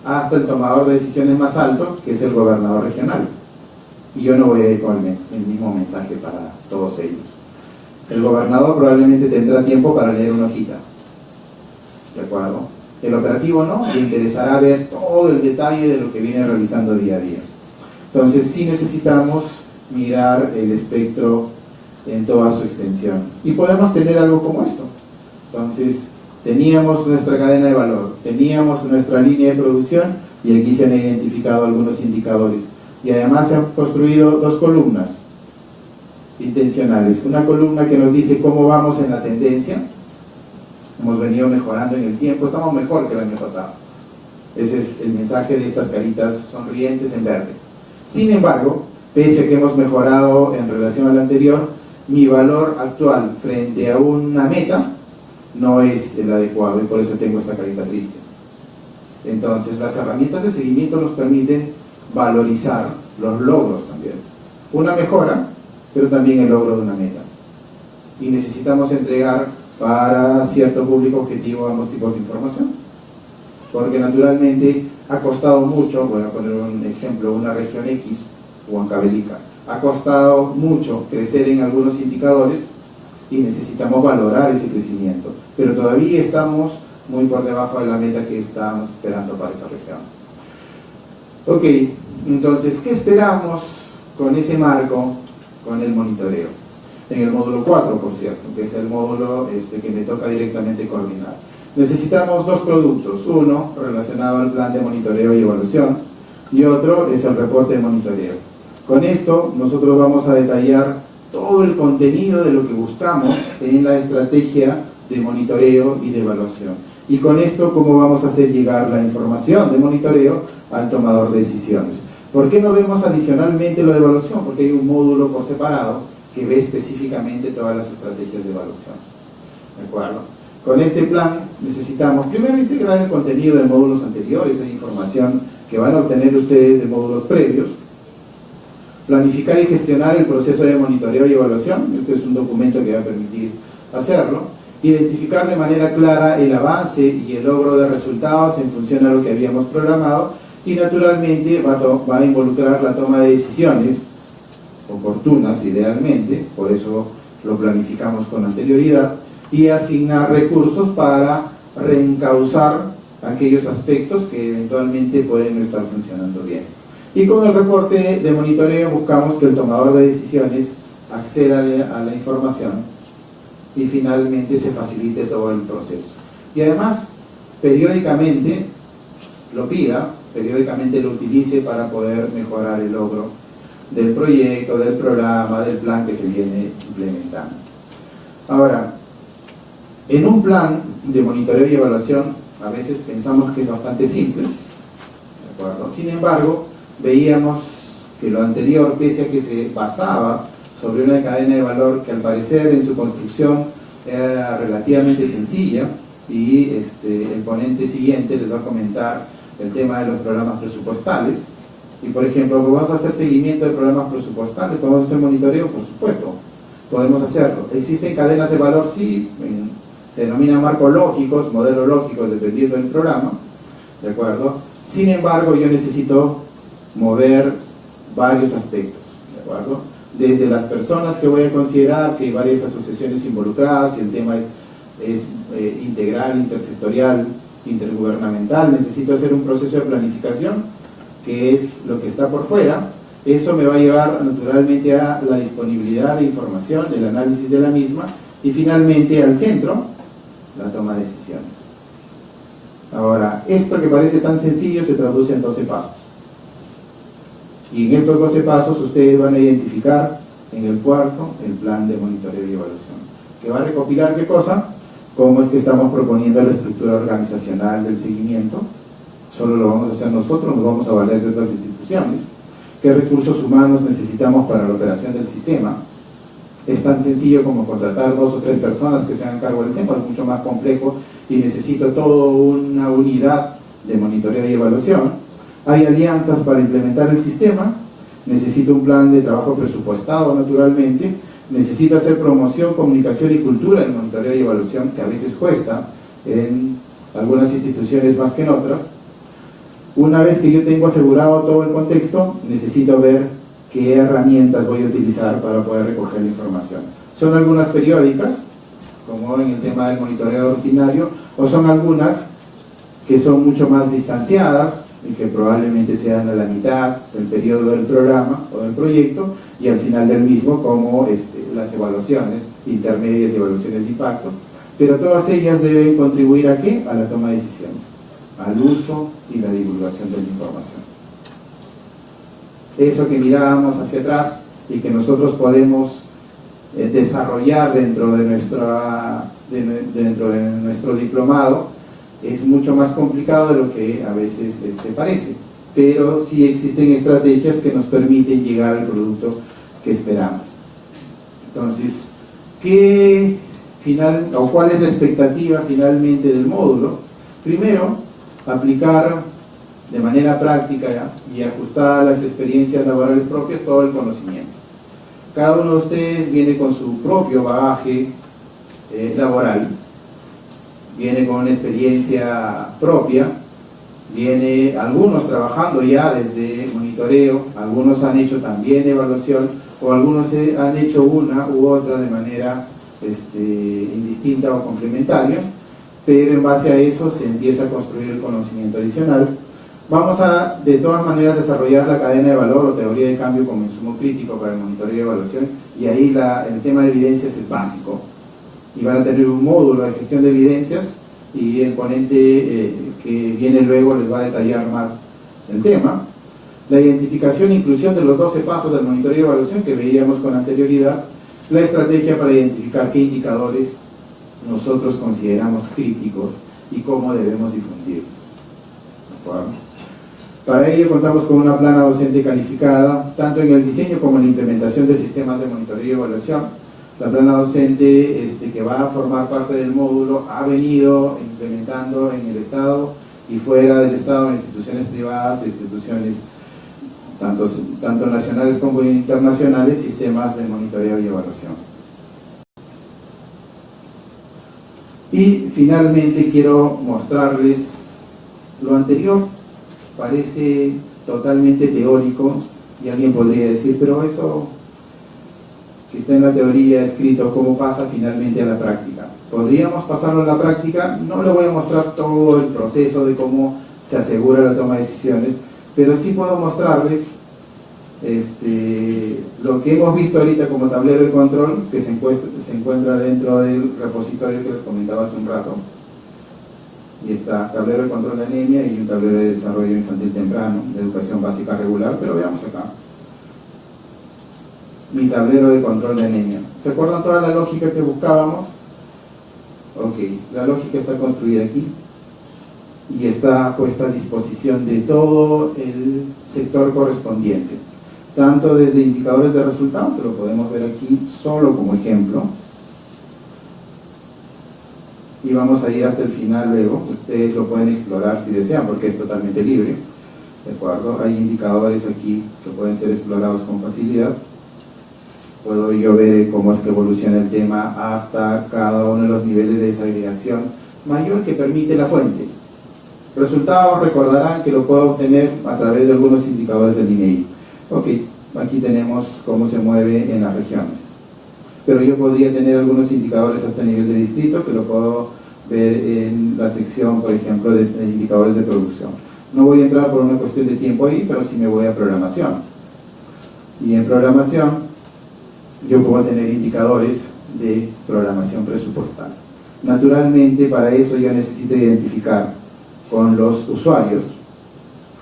hasta el tomador de decisiones más alto, que es el gobernador regional. Y yo no voy a ir con el mismo mensaje para todos ellos. El gobernador probablemente tendrá tiempo para leer una hojita, ¿de acuerdo? El operativo no, le interesará ver todo el detalle de lo que viene realizando día a día. Entonces sí necesitamos mirar el espectro en toda su extensión. Y podemos tener algo como esto. Entonces, teníamos nuestra cadena de valor, teníamos nuestra línea de producción, y aquí se han identificado algunos indicadores. Y además se han construido 2 columnas intencionales. Una columna que nos dice cómo vamos en la tendencia, hemos venido mejorando en el tiempo, estamos mejor que el año pasado. Ese es el mensaje de estas caritas sonrientes en verde. Sin embargo, pese a que hemos mejorado en relación al anterior, mi valor actual frente a una meta no es el adecuado y por eso tengo esta carita triste. Entonces, las herramientas de seguimiento nos permiten valorizar los logros también. Una mejora, pero también el logro de una meta. Y necesitamos entregar para cierto público objetivo ambos tipos de información. Porque naturalmente ha costado mucho, voy a poner un ejemplo, una región X, Huancavelica, ha costado mucho crecer en algunos indicadores y necesitamos valorar ese crecimiento. Pero todavía estamos muy por debajo de la meta que estábamos esperando para esa región. Ok, entonces, ¿qué esperamos con ese marco, con el monitoreo? En el módulo 4, por cierto, que es el módulo que me toca directamente coordinar. Necesitamos dos productos, uno relacionado al plan de monitoreo y evaluación y otro es el reporte de monitoreo. Con esto nosotros vamos a detallar todo el contenido de lo que buscamos en la estrategia de monitoreo y de evaluación. Y con esto, ¿cómo vamos a hacer llegar la información de monitoreo al tomador de decisiones? ¿Por qué no vemos adicionalmente lo de evaluación? Porque hay un módulo por separado que ve específicamente todas las estrategias de evaluación. ¿De acuerdo? Con este plan necesitamos primero integrar el contenido de módulos anteriores, esa información que van a obtener ustedes de módulos previos, planificar y gestionar el proceso de monitoreo y evaluación, este es un documento que va a permitir hacerlo, identificar de manera clara el avance y el logro de resultados en función a lo que habíamos programado y naturalmente va a involucrar la toma de decisiones oportunas idealmente, por eso lo planificamos con anterioridad, y asignar recursos para reencauzar aquellos aspectos que eventualmente pueden no estar funcionando bien. Y con el reporte de monitoreo buscamos que el tomador de decisiones acceda a la información y finalmente se facilite todo el proceso. Y además, periódicamente lo pida, periódicamente lo utilice para poder mejorar el logro del proyecto, del programa, del plan que se viene implementando. Ahora, en un plan de monitoreo y evaluación, a veces pensamos que es bastante simple, ¿de acuerdo? Sin embargo, veíamos que lo anterior, pese a que se basaba sobre una cadena de valor que al parecer en su construcción era relativamente sencilla, y el ponente siguiente les va a comentar el tema de los programas presupuestales. Y por ejemplo, ¿vamos a hacer seguimiento de programas presupuestales? ¿Podemos hacer monitoreo? Por supuesto, podemos hacerlo. ¿Existen cadenas de valor? Sí, se denominan marcos lógicos, modelos lógicos, dependiendo del programa, ¿de acuerdo? Sin embargo, yo necesito mover varios aspectos, ¿de acuerdo? Desde las personas que voy a considerar, si hay varias asociaciones involucradas, si el tema es integral, intersectorial, intergubernamental, necesito hacer un proceso de planificación, que es lo que está por fuera. Eso me va a llevar naturalmente a la disponibilidad de información, el análisis de la misma, y finalmente al centro, la toma de decisiones. Ahora, esto que parece tan sencillo se traduce en 12 pasos. Y en estos 12 pasos ustedes van a identificar en el cuarto el plan de monitoreo y evaluación, que va a recopilar ¿qué cosa? Cómo es que estamos proponiendo la estructura organizacional del seguimiento. Solo lo vamos a hacer nosotros, nos vamos a valer de otras instituciones. ¿Qué recursos humanos necesitamos para la operación del sistema? Es tan sencillo como contratar 2 o 3 personas que se hagan cargo del tema, es mucho más complejo y necesito toda una unidad de monitoreo y evaluación. Hay alianzas para implementar el sistema, necesito un plan de trabajo presupuestado naturalmente, necesito hacer promoción, comunicación y cultura de monitoreo y evaluación, que a veces cuesta en algunas instituciones más que en otras. Una vez que yo tengo asegurado todo el contexto, necesito ver qué herramientas voy a utilizar para poder recoger la información. Son algunas periódicas, como en el tema del monitoreo rutinario, o son algunas que son mucho más distanciadas y que probablemente sean a la mitad del periodo del programa o del proyecto y al final del mismo, como las evaluaciones intermedias y evaluaciones de impacto, pero todas ellas deben contribuir ¿a qué? A la toma de decisiones, al uso y la divulgación de la información. Eso que mirábamos hacia atrás y que nosotros podemos desarrollar dentro de nuestra dentro de nuestro diplomado es mucho más complicado de lo que a veces parece, pero sí existen estrategias que nos permiten llegar al producto que esperamos. Entonces, ¿cuál es la expectativa finalmente del módulo? Primero, aplicar de manera práctica y ajustada a las experiencias laborales propias todo el conocimiento. Cada uno de ustedes viene con su propio bagaje laboral, viene con una experiencia propia, viene algunos trabajando ya desde monitoreo, algunos han hecho también evaluación, o algunos han hecho una u otra de manera indistinta o complementaria, pero en base a eso se empieza a construir el conocimiento adicional. Vamos a, de todas maneras, desarrollar la cadena de valor o teoría de cambio como insumo crítico para el monitoreo y evaluación, y ahí el tema de evidencias es básico, y van a tener un módulo de gestión de evidencias, y el ponente que viene luego les va a detallar más el tema. La identificación e inclusión de los 12 pasos del monitoreo y evaluación que veíamos con anterioridad, la estrategia para identificar qué indicadores nosotros consideramos críticos y cómo debemos difundirlos. ¿De acuerdo? Para ello contamos con una plana docente calificada, tanto en el diseño como en la implementación de sistemas de monitoreo y evaluación. La plana docente que va a formar parte del módulo ha venido implementando en el Estado y fuera del Estado, en instituciones privadas, instituciones tanto nacionales como internacionales, sistemas de monitoreo y evaluación. Y finalmente quiero mostrarles lo anterior. Parece totalmente teórico y alguien podría decir, pero eso que está en la teoría escrito, ¿cómo pasa finalmente a la práctica? ¿Podríamos pasarlo a la práctica? No le voy a mostrar todo el proceso de cómo se asegura la toma de decisiones, pero sí puedo mostrarles lo que hemos visto ahorita como tablero de control, que se encuentra dentro del repositorio que les comentaba hace un rato. Y está tablero de control de anemia y un tablero de desarrollo infantil temprano, de educación básica regular, pero veamos acá. Mi tablero de control de anemia. ¿Se acuerdan toda la lógica que buscábamos? Ok, la lógica está construida aquí y está puesta a disposición de todo el sector correspondiente, tanto desde indicadores de resultados, que lo podemos ver aquí solo como ejemplo, y vamos a ir hasta el final luego. Ustedes lo pueden explorar si desean porque es totalmente libre, ¿de acuerdo? Hay indicadores aquí que pueden ser explorados con facilidad. Puedo yo ver cómo es que evoluciona el tema hasta cada uno de los niveles de desagregación mayor que permite la fuente. Resultados, recordarán que lo puedo obtener a través de algunos indicadores del INEI. Ok, aquí tenemos cómo se mueve en las regiones. Pero yo podría tener algunos indicadores hasta nivel de distrito que lo puedo ver en la sección, por ejemplo, de indicadores de producción. No voy a entrar por una cuestión de tiempo ahí, pero sí me voy a programación. Y en programación yo puedo tener indicadores de programación presupuestal. Naturalmente, para eso yo necesito identificar con los usuarios,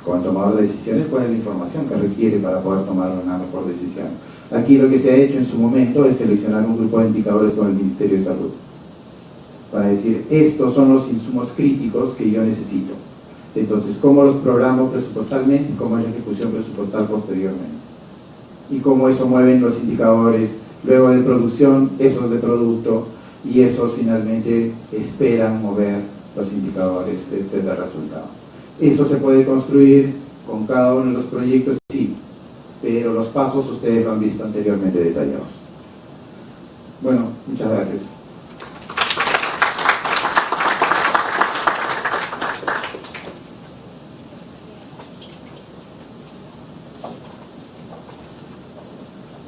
con el tomador de decisiones, cuál es la información que requiere para poder tomar una mejor decisión. Aquí lo que se ha hecho en su momento es seleccionar un grupo de indicadores con el Ministerio de Salud, para decir, estos son los insumos críticos que yo necesito. Entonces, ¿cómo los programo presupuestalmente y cómo es la ejecución presupuestal posteriormente? Y cómo eso mueven los indicadores luego de producción, esos de producto, y esos finalmente esperan mover los indicadores de resultado. Eso se puede construir con cada uno de los proyectos, sí, pero los pasos ustedes lo han visto anteriormente detallados. Bueno, muchas gracias.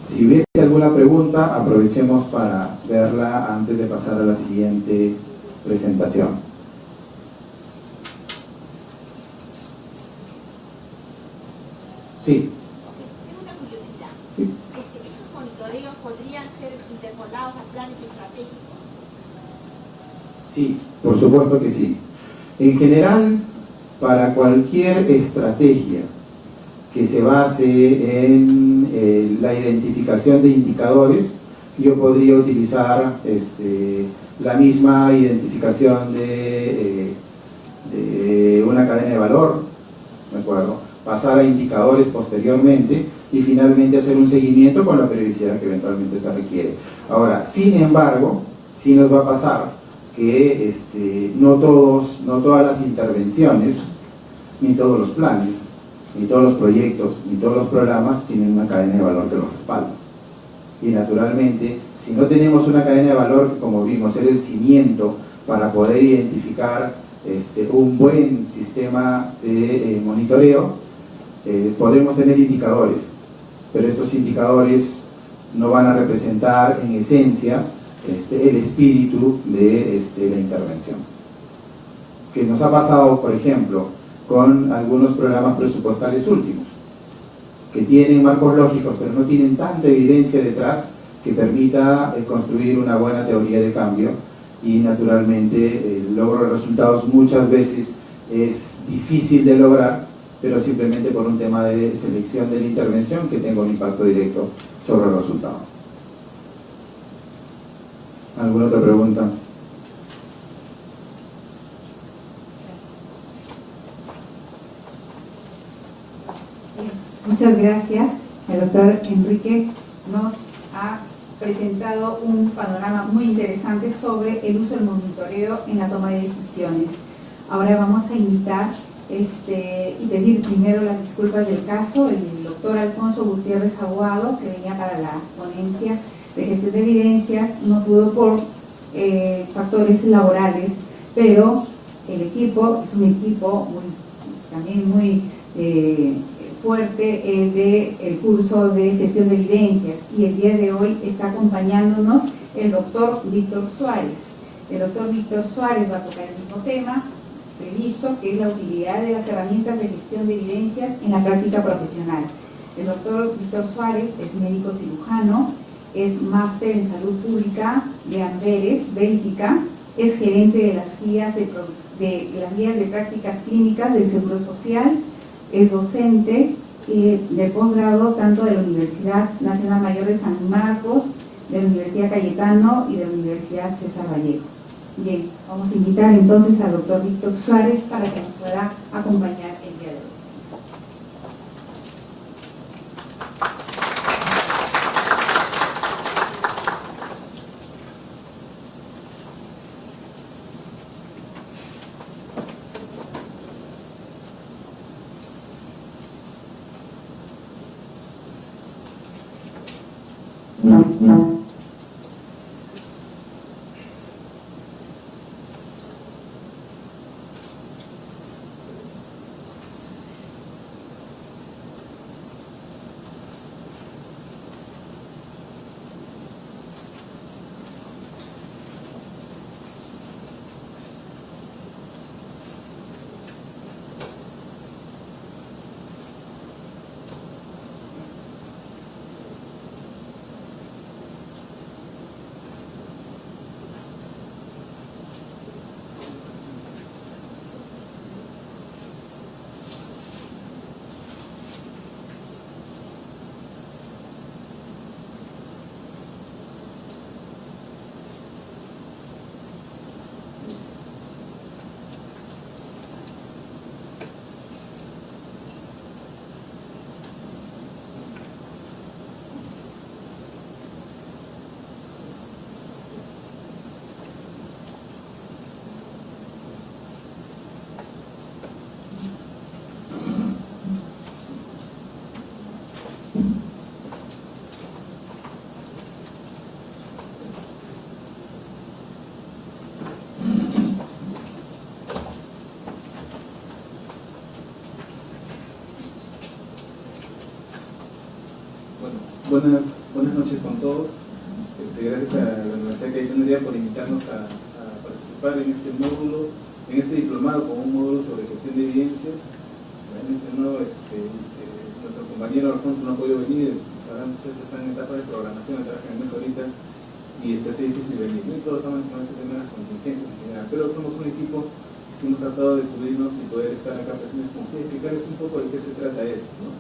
Si hubiese alguna pregunta, aprovechemos para verla antes de pasar a la siguiente presentación. Sí. Tengo una curiosidad. Sí. ¿Esos monitoreos podrían ser interpolados a planes estratégicos? Sí, por supuesto que sí. En general, para cualquier estrategia que se base en la identificación de indicadores, yo podría utilizar la misma identificación de una cadena de valor, ¿de acuerdo? Pasar a indicadores posteriormente y finalmente hacer un seguimiento con la periodicidad que eventualmente se requiere. Ahora, sin embargo, sí nos va a pasar que no todas las intervenciones, ni todos los planes, ni todos los proyectos, ni todos los programas tienen una cadena de valor que los respalda. Y naturalmente, si no tenemos una cadena de valor que, como vimos, es el cimiento para poder identificar un buen sistema de monitoreo, podremos tener indicadores, pero estos indicadores no van a representar en esencia el espíritu de la intervención. Que nos ha pasado, por ejemplo, con algunos programas presupuestales últimos, que tienen marcos lógicos, pero no tienen tanta evidencia detrás que permita construir una buena teoría de cambio, y naturalmente el logro de resultados muchas veces es difícil de lograr, pero simplemente por un tema de selección de la intervención que tenga un impacto directo sobre el resultado. ¿Alguna otra pregunta? Muchas gracias. El doctor Enrique nos ha presentado un panorama muy interesante sobre el uso del monitoreo en la toma de decisiones. Ahora vamos a invitar y pedir primero las disculpas del caso. El doctor Alfonso Gutiérrez Aguado, que venía para la ponencia de gestión de evidencias, no pudo por factores laborales, pero el equipo es un equipo también muy fuerte del curso de gestión de evidencias, y el día de hoy está acompañándonos el doctor Víctor Suárez. El doctor Víctor Suárez va a tocar el mismo tema previsto, que es la utilidad de las herramientas de gestión de evidencias en la práctica profesional. El doctor Víctor Suárez es médico cirujano, es máster en salud pública de Amberes, Bélgica, es gerente de las guías de prácticas clínicas del Seguro Social, es docente de posgrado tanto de la Universidad Nacional Mayor de San Marcos, de la Universidad Cayetano y de la Universidad César Vallejo. Bien, vamos a invitar entonces al doctor Víctor Suárez para que nos pueda acompañar el día de hoy. Buenas noches con todos. Gracias a la Universidad Cayetano por invitarnos a participar en este módulo, en este diplomado con un módulo sobre gestión de evidencias. Ya mencionó nuestro compañero Alfonso no ha podido venir, sabrán ustedes que están en etapa de programación, trabajan en ahorita, y hace difícil venir. Y todos estamos con este tema de las contingencias en general, pero somos un equipo que hemos tratado de cubrirnos y poder estar acá presentes con ustedes y explicarles un poco de qué se trata esto, ¿no?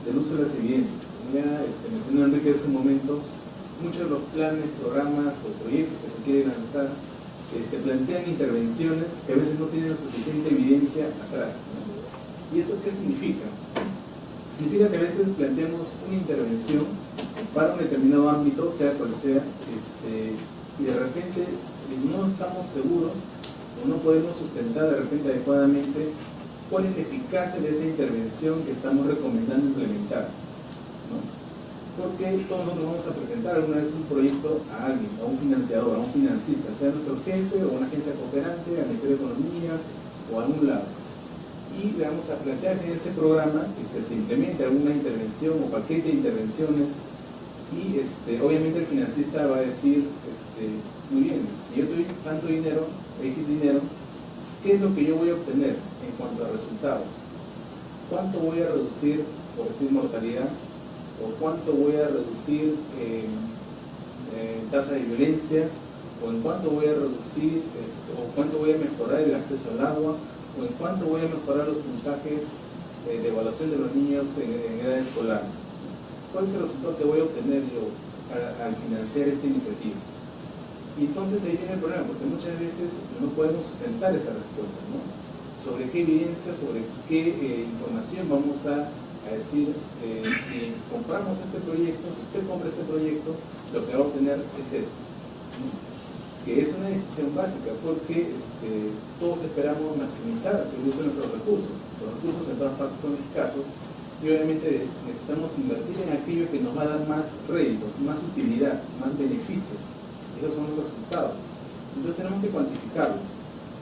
Del uso de las evidencias. Ya mencionó Enrique hace un momento, muchos de los planes, programas o proyectos que se quieren lanzar plantean intervenciones que a veces no tienen la suficiente evidencia atrás, ¿no? ¿Y eso qué significa? Significa que a veces planteamos una intervención para un determinado ámbito, sea cual sea, y de repente no estamos seguros o no podemos sustentar de repente adecuadamente cuál es la eficacia de esa intervención que estamos recomendando implementar, ¿no? Porque todos nosotros vamos a presentar alguna vez un proyecto a alguien, a un financiador, a un financista, sea nuestro jefe o una agencia cooperante, al Ministerio de Economía o a algún lado. Y le vamos a plantear que en ese programa se implemente alguna intervención o paquete de intervenciones y obviamente el financista va a decir, muy bien, si yo doy tanto dinero, X dinero, ¿qué es lo que yo voy a obtener en cuanto a resultados? ¿Cuánto voy a reducir, por decir, mortalidad? ¿O cuánto voy a reducir tasa de violencia? ¿O en cuánto voy a reducir, o cuánto voy a mejorar el acceso al agua? ¿O en cuánto voy a mejorar los puntajes de evaluación de los niños en edad escolar? ¿Cuál es el resultado que voy a obtener yo al financiar esta iniciativa? Y entonces ahí viene el problema, porque muchas veces no podemos sustentar esa respuesta, ¿no? Sobre qué evidencia, sobre qué información vamos a decir, si compramos este proyecto, si usted compra este proyecto, lo que va a obtener es esto, ¿no? Que es una decisión básica, porque todos esperamos maximizar el uso de nuestros recursos. Los recursos en todas partes son escasos, y obviamente necesitamos invertir en aquello que nos va a dar más réditos, más utilidad, más beneficios. Esos son los resultados. Entonces tenemos que cuantificarlos.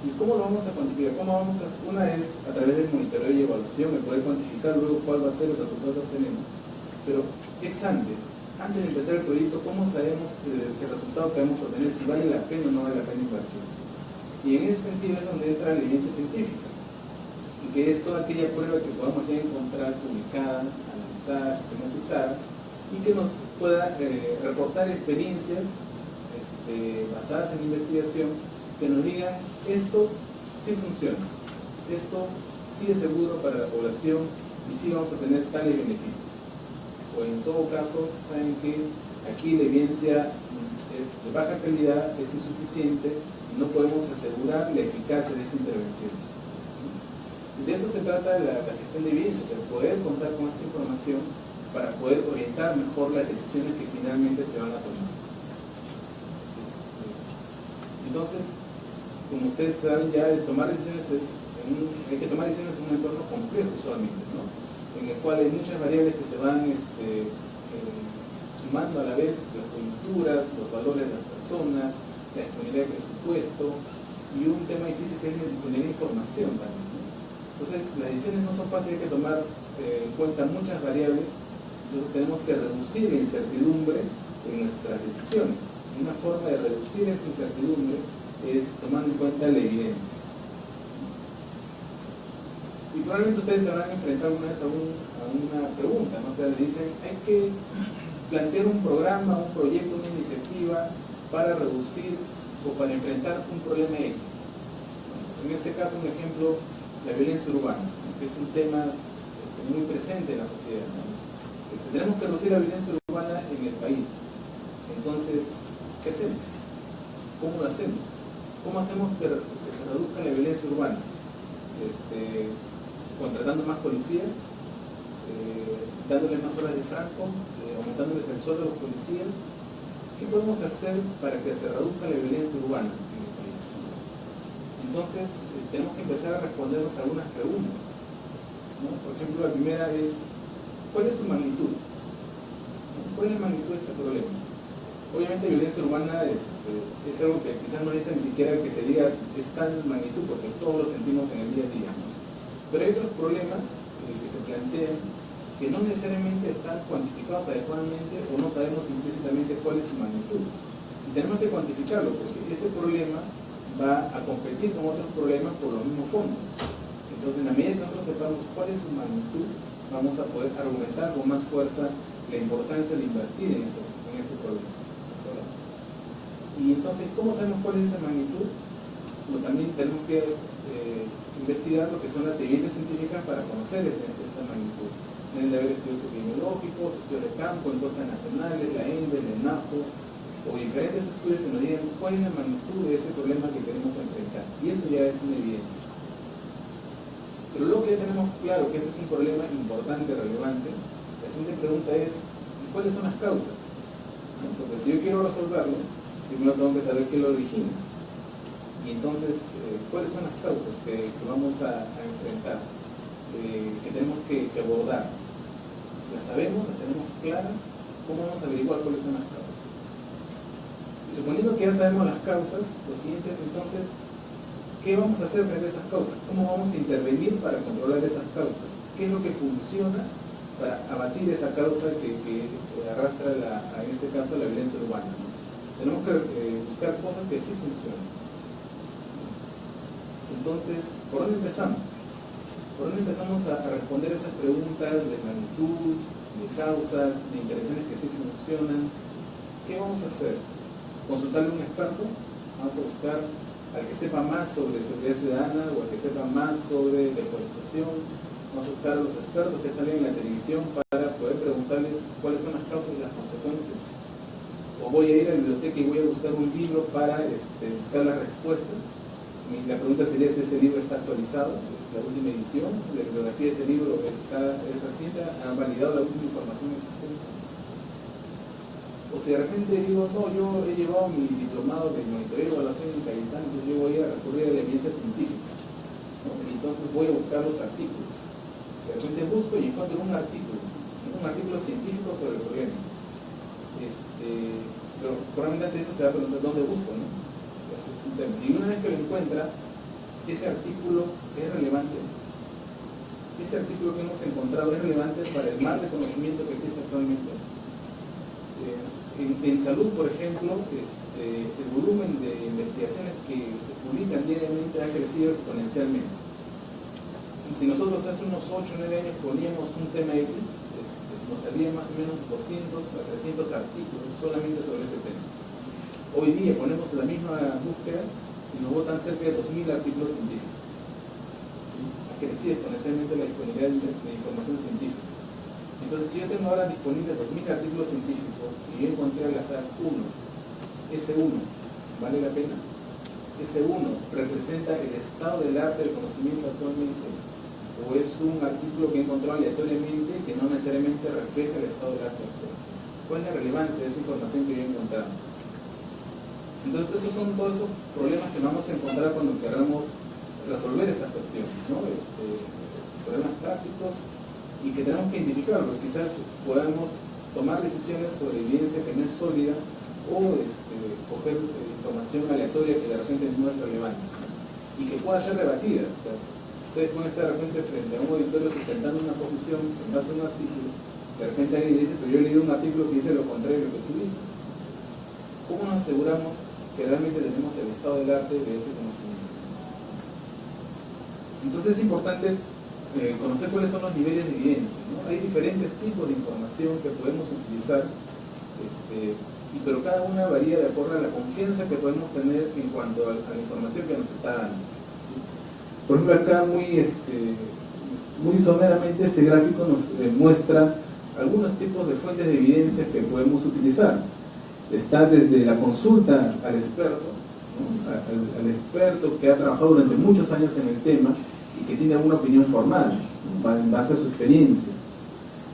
¿Y cómo lo vamos a cuantificar? Una es a través del monitoreo y evaluación, el poder cuantificar luego cuál va a ser el resultado que obtenemos. Pero ex ante, antes de empezar el proyecto, ¿cómo sabemos el resultado que vamos a obtener, si vale la pena o no vale la pena invertir? Y en ese sentido es donde entra la evidencia científica, y que es toda aquella prueba que podamos ya encontrar publicada, analizada, sistematizada, y que nos pueda reportar experiencias basadas en investigación que nos digan esto sí funciona, esto sí es seguro para la población y sí vamos a tener tales beneficios. O en todo caso, saben que aquí la evidencia es de baja calidad, es insuficiente y no podemos asegurar la eficacia de esta intervención. Y de eso se trata la gestión de evidencias, el poder contar con esta información para poder orientar mejor las decisiones que finalmente se van a tomar. Entonces, como ustedes saben, ya tomar decisiones hay que tomar decisiones en un entorno complejo usualmente, ¿no? En el cual hay muchas variables que se van sumando a la vez, las coyunturas, los valores de las personas, la disponibilidad de presupuesto y un tema difícil que es la disponibilidad de información también, ¿no? Entonces, las decisiones no son fáciles, hay que tomar en cuenta muchas variables. Entonces tenemos que reducir la incertidumbre en nuestras decisiones. Una forma de reducir esa incertidumbre es tomando en cuenta la evidencia. Y probablemente ustedes se habrán enfrentado alguna vez a una pregunta, ¿no? O sea, le dicen, hay que plantear un programa, un proyecto, una iniciativa para reducir o para enfrentar un problema X. En este caso, un ejemplo, la violencia urbana, ¿no? Que es un tema muy presente en la sociedad, ¿no? Tenemos que reducir la violencia urbana en el país. Entonces, ¿qué hacemos? ¿Cómo lo hacemos? ¿Cómo hacemos que se reduzca la violencia urbana? Contratando más policías, dándoles más horas de franco, aumentándoles el sueldo a los policías. ¿Qué podemos hacer para que se reduzca la violencia urbana en el país? Entonces, tenemos que empezar a respondernos algunas preguntas, ¿no? Por ejemplo, la primera es, ¿cuál es su magnitud? ¿Cuál es la magnitud de este problema? Obviamente violencia urbana es algo que quizás no necesita ni siquiera que se diga es tal magnitud, porque todos lo sentimos en el día a día, ¿no? Pero hay otros problemas que se plantean que no necesariamente están cuantificados adecuadamente o no sabemos implícitamente cuál es su magnitud. Y tenemos que cuantificarlo porque ese problema va a competir con otros problemas por los mismos fondos. Entonces, en la medida que nosotros sepamos cuál es su magnitud, vamos a poder argumentar con más fuerza la importancia de invertir en este problema. Y entonces, ¿cómo sabemos cuál es esa magnitud? Pues también tenemos que investigar lo que son las evidencias científicas para conocer esa magnitud. Deben de haber estudios epidemiológicos, estudios de campo, encuestas nacionales, la ENDE, el ENAPO, o diferentes estudios que nos digan cuál es la magnitud de ese problema que queremos enfrentar. Y eso ya es una evidencia. Pero luego que ya tenemos claro que este es un problema importante, relevante, la siguiente pregunta es, ¿cuáles son las causas? ¿No? Porque si yo quiero resolverlo, primero tengo que saber qué lo origina. Y entonces, ¿cuáles son las causas que vamos a enfrentar, que tenemos que abordar? ¿Las sabemos? ¿Las tenemos claras? ¿Cómo vamos a averiguar cuáles son las causas? Y suponiendo que ya sabemos las causas, lo siguiente es entonces, ¿qué vamos a hacer frente a esas causas? ¿Cómo vamos a intervenir para controlar esas causas? ¿Qué es lo que funciona para abatir esa causa que arrastra, en este caso, la violencia urbana, ¿no? Tenemos que buscar cosas que sí funcionan. Entonces, ¿por dónde empezamos? ¿Por dónde empezamos a responder esas preguntas de magnitud, de causas, de intervenciones que sí funcionan? ¿Qué vamos a hacer? ¿Consultarle a un experto? Vamos a buscar al que sepa más sobre seguridad ciudadana o al que sepa más sobre deforestación. Vamos a buscar a los expertos que salen en la televisión para poder preguntarles cuáles son las causas y las consecuencias. O voy a ir a la biblioteca y voy a buscar un libro para buscar las respuestas. La pregunta sería si ese libro está actualizado, es la última edición, la bibliografía de ese libro es reciente, ha validado la última información existente. O si de repente digo, no, yo he llevado mi diplomado de monitoreo y evaluación en Cayetano, entonces yo voy a recurrir a la evidencia científica, ¿no? Y entonces voy a buscar los artículos. De repente busco y encuentro un artículo científico sobre el problema. Pero probablemente eso se va a preguntar dónde busco, ¿no? Ese es un tema. Y una vez que lo encuentra, ese artículo es relevante. Ese artículo que hemos encontrado es relevante para el mar de conocimiento que existe actualmente. En salud, por ejemplo, el volumen de investigaciones que se publican diariamente ha crecido exponencialmente. Si nosotros hace unos 8 o 9 años poníamos un tema X, nos salían más o menos 200 a 300 artículos solamente sobre ese tema. Hoy día ponemos la misma búsqueda y nos botan cerca de 2.000 artículos científicos. ¿Sí? Ha crecido exponencialmente la disponibilidad de información científica. Entonces, si yo tengo ahora disponibles 2.000 artículos científicos y yo encontré al azar uno, ese uno, ¿vale la pena? Ese uno representa el estado del arte del conocimiento actualmente, o es un artículo que he encontrado aleatoriamente que no necesariamente refleja el estado del arte actual. ¿Cuál es la relevancia de esa información que yo he encontrado? Entonces, esos son todos esos problemas que vamos a encontrar cuando queramos resolver estas cuestiones, ¿no? Problemas prácticos y que tenemos que identificar, porque quizás podamos tomar decisiones sobre evidencia que no es sólida o coger información aleatoria que de repente no es relevante, ¿no? Y que pueda ser rebatida. O sea, ustedes pueden estar de repente frente a un auditorio sustentando una posición en base a un artículo, de repente alguien dice, pero yo he leído un artículo que dice lo contrario de lo que tú dices. ¿Cómo nos aseguramos que realmente tenemos el estado del arte de ese conocimiento? Entonces es importante conocer cuáles son los niveles de evidencia, ¿no? Hay diferentes tipos de información que podemos utilizar, pero cada una varía de acuerdo a la confianza que podemos tener en cuanto a la información que nos está dando, ¿sí? Por ejemplo, acá muy someramente este gráfico nos muestra algunos tipos de fuentes de evidencia que podemos utilizar. Está desde la consulta al experto, ¿no? al experto que ha trabajado durante muchos años en el tema y que tiene alguna opinión formal, ¿no? En base a su experiencia.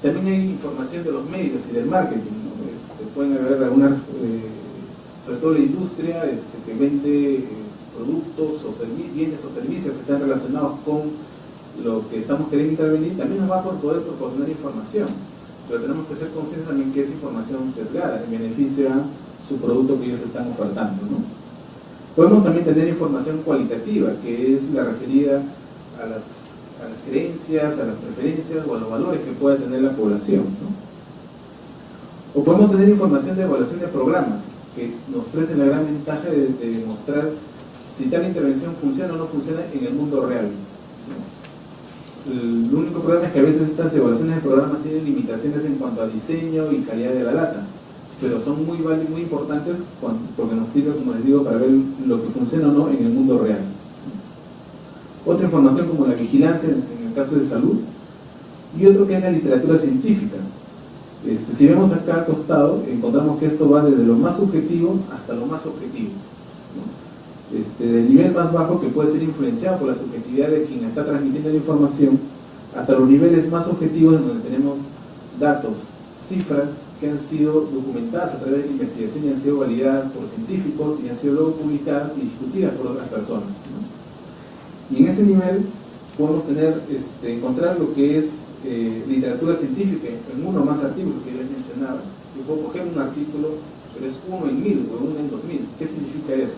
También hay información de los medios y del marketing, ¿no? Pueden haber algunas, sobre todo la industria que vende productos o bienes o servicios que están relacionados con lo que estamos queriendo intervenir, también nos va a poder proporcionar información. Pero tenemos que ser conscientes también que es información sesgada en beneficio a su producto que ellos están ofertando, ¿no? Podemos también tener información cualitativa, que es la referida a las creencias, a las preferencias o a los valores que pueda tener la población, ¿no? O podemos tener información de evaluación de programas, que nos ofrecen la gran ventaja de demostrar si tal intervención funciona o no funciona en el mundo real, ¿no? El único problema es que a veces estas evaluaciones de programas tienen limitaciones en cuanto a diseño y calidad de la data, pero son muy importantes porque nos sirve, como les digo, para ver lo que funciona o no en el mundo real. Otra información como la vigilancia en el caso de salud, y otro que es la literatura científica. Si vemos acá al costado, encontramos que esto va desde lo más subjetivo hasta lo más objetivo, ¿no? Del nivel más bajo, que puede ser influenciado por la subjetividad de quien está transmitiendo la información, hasta los niveles más objetivos, en donde tenemos datos, cifras que han sido documentadas a través de la investigación y han sido validadas por científicos y han sido luego publicadas y discutidas por otras personas, ¿no? Y en ese nivel podemos tener, encontrar lo que es literatura científica en uno o más artículos que yo les mencionaba. Yo puedo coger un artículo, pero es 1 en 1000 o 1 en 2000. ¿Qué significa eso?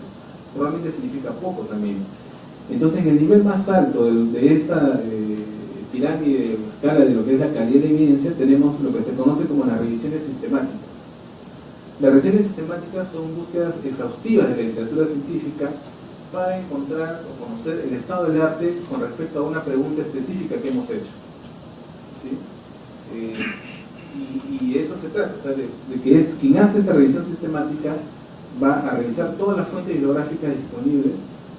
Probablemente significa poco también. Entonces, en el nivel más alto de esta pirámide o escala de lo que es la calidad de evidencia, tenemos lo que se conoce como las revisiones sistemáticas. Las revisiones sistemáticas son búsquedas exhaustivas de la literatura científica para encontrar o conocer el estado del arte con respecto a una pregunta específica que hemos hecho, ¿sí? Y eso se trata, o sea, de que quien hace esta revisión sistemática va a revisar todas las fuentes bibliográficas disponibles,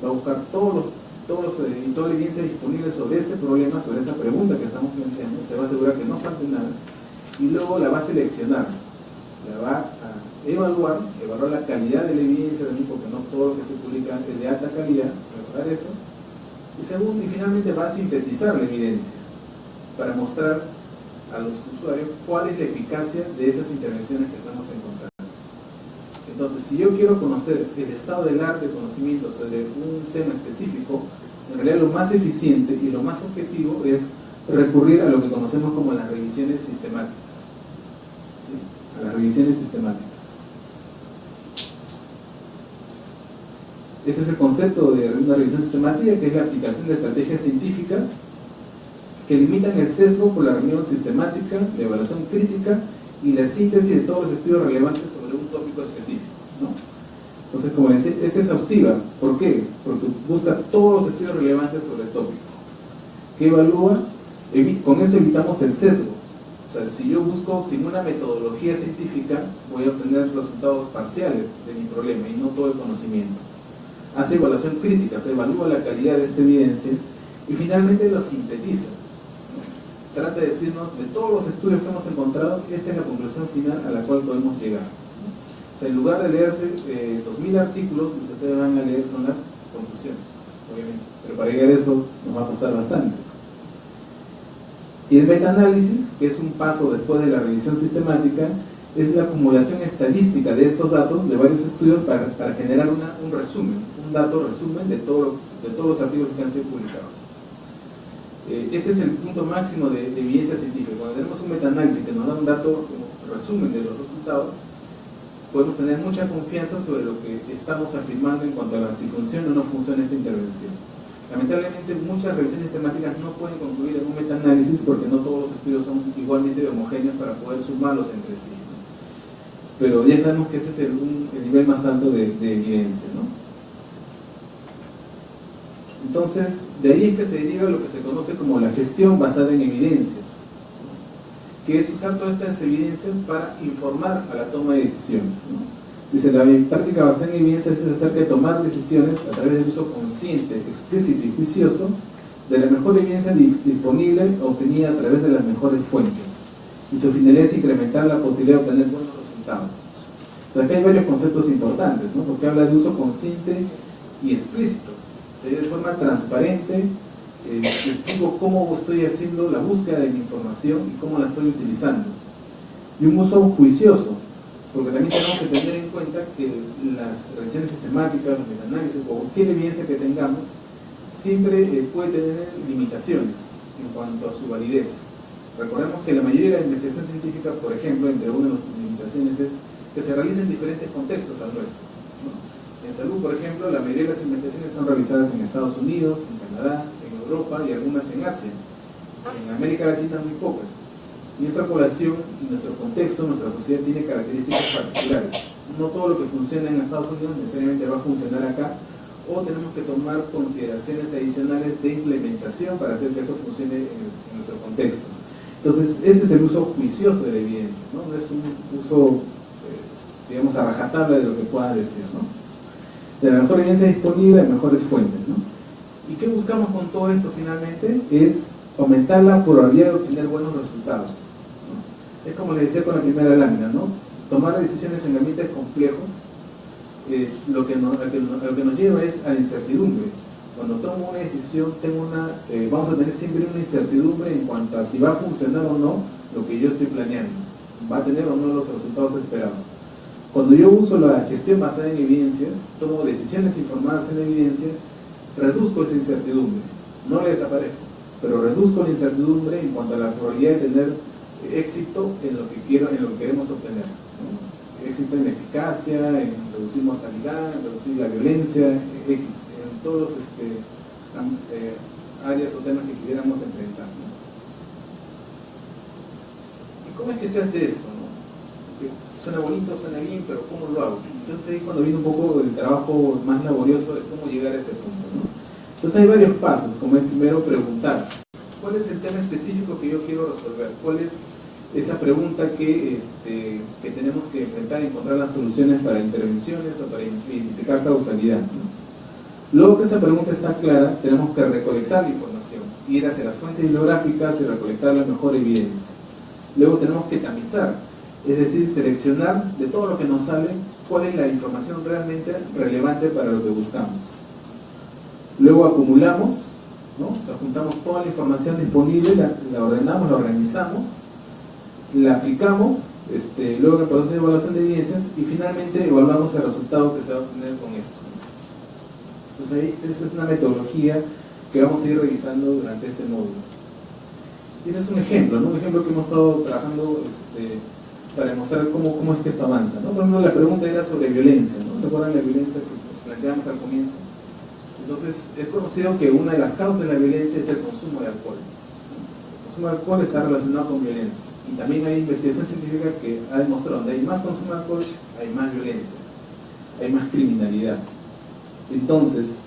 va a buscar toda la evidencia disponible sobre ese problema, sobre esa pregunta que estamos planteando, se va a asegurar que no falte nada, y luego la va a seleccionar, la va a evaluar la calidad de la evidencia también, porque no todo lo que se publica es de alta calidad, evaluar eso, y segundo, y finalmente va a sintetizar la evidencia para mostrar a los usuarios cuál es la eficacia de esas intervenciones que estamos encontrando. Entonces, si yo quiero conocer el estado del arte de conocimiento sobre un tema específico, en realidad lo más eficiente y lo más objetivo es recurrir a lo que conocemos como las revisiones sistemáticas, ¿sí? A las revisiones sistemáticas. Este es el concepto de una revisión sistemática, que es la aplicación de estrategias científicas que limitan el sesgo por la reunión sistemática, la evaluación crítica y la síntesis de todos los estudios relevantes sobre un tópico específico, ¿no? Entonces, como decía, es exhaustiva. ¿Por qué? Porque busca todos los estudios relevantes sobre el tópico. ¿Qué evalúa? Con eso evitamos el sesgo. O sea, si yo busco sin una metodología científica, voy a obtener resultados parciales de mi problema y no todo el conocimiento. Hace evaluación crítica, se evalúa la calidad de esta evidencia y finalmente lo sintetiza. Trata de decirnos, de todos los estudios que hemos encontrado, esta es la conclusión final a la cual podemos llegar. O sea, en lugar de leerse 2000 artículos, lo que ustedes van a leer son las conclusiones, obviamente. Pero para llegar a eso nos va a costar bastante. Y el metaanálisis, que es un paso después de la revisión sistemática, es la acumulación estadística de estos datos de varios estudios para generar un resumen, un dato resumen de todos los artículos que han sido publicados. Este es el punto máximo de evidencia científica. Cuando tenemos un metaanálisis que nos da un dato resumen de los resultados, podemos tener mucha confianza sobre lo que estamos afirmando en cuanto a la si funciona o no funciona esta intervención. Lamentablemente, muchas revisiones sistemáticas no pueden concluir en un metaanálisis porque no todos los estudios son igualmente homogéneos para poder sumarlos entre sí, ¿no? Pero ya sabemos que este es el nivel más alto de evidencia, ¿no? Entonces, de ahí es que se deriva lo que se conoce como la gestión basada en evidencias, ¿no? Que es usar todas estas evidencias para informar a la toma de decisiones, ¿no? Dice, la práctica basada en evidencias es acerca de tomar decisiones a través del uso consciente, explícito y juicioso de la mejor evidencia disponible obtenida a través de las mejores fuentes. Y su finalidad es incrementar la posibilidad de obtener buenos resultados. Entonces, acá hay varios conceptos importantes, ¿no? Porque habla de uso consciente y explícito. O sea, de forma transparente, explico cómo estoy haciendo la búsqueda de mi información y cómo la estoy utilizando. Y un uso juicioso, porque también tenemos que tener en cuenta que las revisiones sistemáticas, los metaanálisis o cualquier evidencia que tengamos siempre puede tener limitaciones en cuanto a su validez. Recordemos que la mayoría de la investigación científica, por ejemplo, entre una de las limitaciones es que se realiza en diferentes contextos al nuestro, ¿no? En salud, por ejemplo, la mayoría de las investigaciones son realizadas en Estados Unidos, en Canadá, en Europa y algunas en Asia. En América Latina muy pocas. Nuestra población y nuestro contexto, nuestra sociedad tiene características particulares. No todo lo que funciona en Estados Unidos necesariamente va a funcionar acá, o tenemos que tomar consideraciones adicionales de implementación para hacer que eso funcione en nuestro contexto. Entonces, ese es el uso juicioso de la evidencia, ¿no? No es un uso, digamos, a rajatabla de lo que pueda decir, ¿no? De la mejor evidencia disponible, de mejores fuentes, ¿no? ¿Y qué buscamos con todo esto finalmente? Es aumentar la probabilidad de obtener buenos resultados, ¿no? Es como les decía con la primera lámina, ¿no? Tomar decisiones en ambientes complejos, lo que nos lleva es a incertidumbre. Cuando tomo una decisión, vamos a tener siempre una incertidumbre en cuanto a si va a funcionar o no lo que yo estoy planeando, va a tener o no los resultados esperados. Cuando yo uso la gestión basada en evidencias, tomo decisiones informadas en evidencia, reduzco esa incertidumbre, no la desaparezco, pero reduzco la incertidumbre en cuanto a la probabilidad de tener éxito en lo que queremos obtener, ¿no? Éxito en eficacia, en reducir mortalidad, en reducir la violencia, en todos los áreas o temas que quisiéramos enfrentar, ¿no? ¿Y cómo es que se hace esto, no? Suena bonito, suena bien, pero ¿cómo lo hago? Entonces ahí cuando viene un poco el trabajo más laborioso de cómo llegar a ese punto, ¿no? Entonces hay varios pasos, como es primero preguntar, ¿cuál es el tema específico que yo quiero resolver? ¿Cuál es esa pregunta que tenemos que enfrentar y encontrar las soluciones para intervenciones o para identificar causalidad, ¿no? Luego que esa pregunta está clara, tenemos que recolectar la información, ir hacia las fuentes bibliográficas y recolectar la mejor evidencia. Luego tenemos que tamizar, es decir, seleccionar de todo lo que nos sale cuál es la información realmente relevante para lo que buscamos. Luego acumulamos, ¿no? O sea, juntamos toda la información disponible, la ordenamos, la organizamos, la aplicamos, luego en el proceso de evaluación de evidencias y finalmente evaluamos el resultado que se va a obtener con esto. Entonces ahí, esa es una metodología que vamos a ir revisando durante este módulo. Y ese es un ejemplo, ¿no? Un ejemplo que hemos estado trabajando para demostrar cómo es que esto avanza, ¿no? Por ejemplo, la pregunta era sobre violencia, ¿no? ¿Se acuerdan de la violencia que planteamos al comienzo? Entonces, es conocido que una de las causas de la violencia es el consumo de alcohol, ¿no? El consumo de alcohol está relacionado con violencia. Y también hay investigación científica que ha demostrado que donde hay más consumo de alcohol, hay más violencia, hay más criminalidad. Entonces,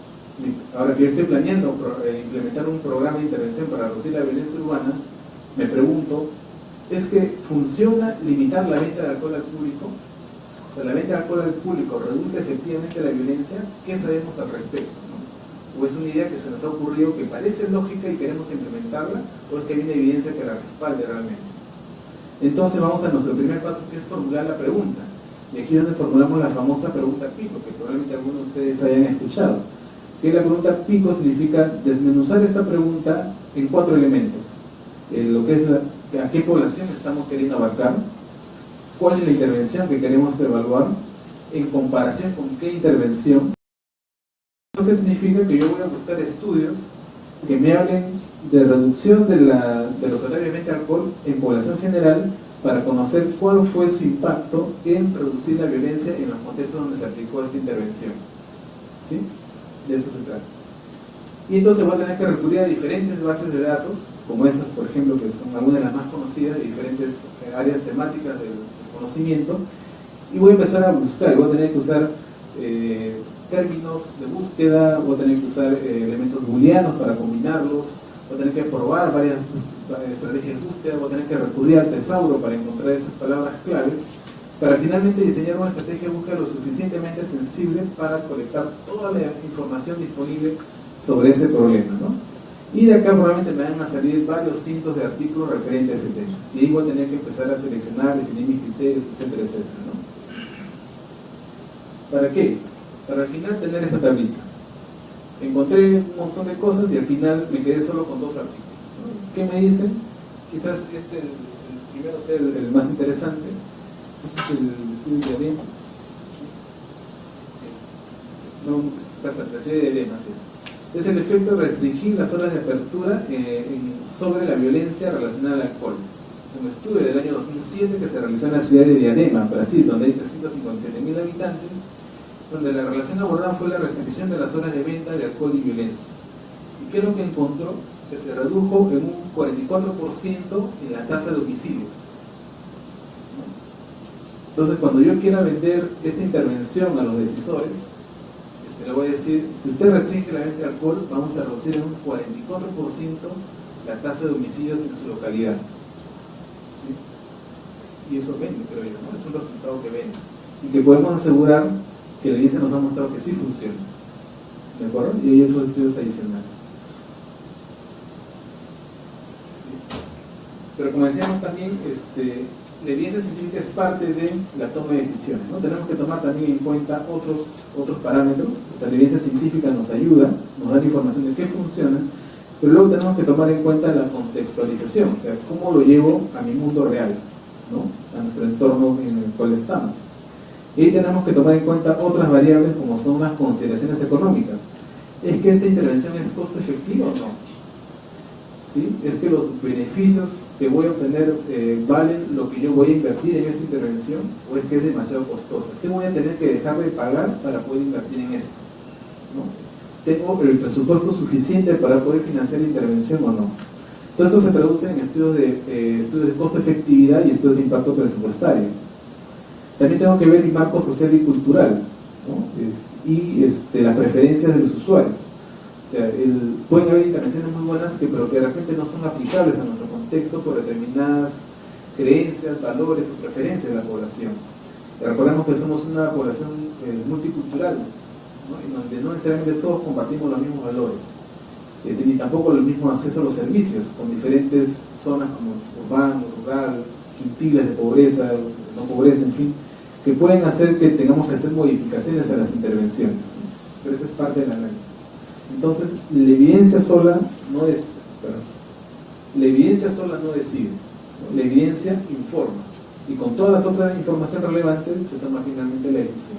ahora que yo estoy planeando implementar un programa de intervención para reducir la violencia urbana, me pregunto, ¿es que funciona limitar la venta de alcohol al público? O sea, ¿la venta de alcohol al público reduce efectivamente la violencia? ¿Qué sabemos al respecto, no? ¿O es una idea que se nos ha ocurrido que parece lógica y queremos implementarla? ¿O es que hay una evidencia que la respalde realmente? Entonces vamos a nuestro primer paso, que es formular la pregunta. Y aquí es donde formulamos la famosa pregunta PICO, que probablemente algunos de ustedes hayan escuchado. Que la pregunta PICO significa desmenuzar esta pregunta en 4 elementos. Lo que es a qué población estamos queriendo abarcar, cuál es la intervención que queremos evaluar, en comparación con qué intervención. Lo que significa que yo voy a buscar estudios que me hablen de reducción de los horarios de venta de alcohol en población general para conocer cuál fue su impacto en reducir la violencia en los contextos donde se aplicó esta intervención. ¿Sí? De eso se trata. Y entonces voy a tener que recurrir a diferentes bases de datos, como estas, por ejemplo, que son algunas de las más conocidas de diferentes áreas temáticas del conocimiento, y voy a empezar a buscar, voy a tener que usar términos de búsqueda, voy a tener que usar elementos booleanos para combinarlos, voy a tener que probar varias estrategias de búsqueda, voy a tener que recurrir al tesauro para encontrar esas palabras claves, para finalmente diseñar una estrategia de búsqueda lo suficientemente sensible para colectar toda la información disponible sobre ese problema, ¿no? Y de acá probablemente me van a salir varios cientos de artículos referentes a ese tema. Y ahí voy a tener que empezar a seleccionar, definir mis criterios, etcétera, etcétera, ¿no? ¿Para qué? Para al final tener esta tablita. Encontré un montón de cosas y al final me quedé solo con 2 artículos, ¿no? ¿Qué me dicen? Quizás el primero sea el más interesante. Este es el estudio de edema. Sí. No, la ciudad de edema, sí. Es el efecto de restringir las horas de apertura sobre la violencia relacionada al alcohol. Es un estudio del año 2007 que se realizó en la ciudad de Diadema, Brasil, donde hay 357.000 habitantes, donde la relación abordada fue la restricción de las horas de venta de alcohol y violencia. ¿Y qué es lo que encontró? Que se redujo en un 44% en la tasa de homicidios. Entonces, cuando yo quiera vender esta intervención a los decisores, le voy a decir, si usted restringe la venta de alcohol, vamos a reducir en un 44% la tasa de homicidios en su localidad. ¿Sí? Y eso vende, creo yo, ¿no? Es un resultado que vende. Y que podemos asegurar que la evidencia nos ha mostrado que sí funciona. ¿De acuerdo? Y hay otros estudios adicionales. ¿Sí? Pero como decíamos también, la evidencia científica es parte de la toma de decisiones, ¿no? Tenemos que tomar también en cuenta otros parámetros. O sea, la evidencia científica nos ayuda, nos da la información de qué funciona, pero luego tenemos que tomar en cuenta la contextualización, o sea, cómo lo llevo a mi mundo real, ¿no? A nuestro entorno en el cual estamos. Y ahí tenemos que tomar en cuenta otras variables como son las consideraciones económicas. ¿Es que esta intervención es costo efectiva o no? ¿Sí? ¿Es que los beneficios que voy a obtener valen lo que yo voy a invertir en esta intervención, o es que es demasiado costosa? ¿Qué voy a tener que dejar de pagar para poder invertir en esto? ¿No? ¿Tengo el presupuesto suficiente para poder financiar la intervención o no? Todo esto se traduce en estudios de costo-efectividad y estudios de impacto presupuestario. También tengo que ver el marco social y cultural, ¿no? Y las preferencias de los usuarios. O sea, pueden haber intervenciones muy buenas pero que de repente no son aplicables a nuestro contexto por determinadas creencias, valores o preferencias de la población. Recordemos que somos una población multicultural, ¿no? En donde no necesariamente todos compartimos los mismos valores, ni tampoco el mismo acceso a los servicios, con diferentes zonas como urbano, rural, quintiles de pobreza, no pobreza, en fin, que pueden hacer que tengamos que hacer modificaciones a las intervenciones, pero eso es parte del análisis. Entonces, la evidencia sola no decide, ¿no? La evidencia informa, y con todas las otras informaciones relevantes se toma finalmente la decisión.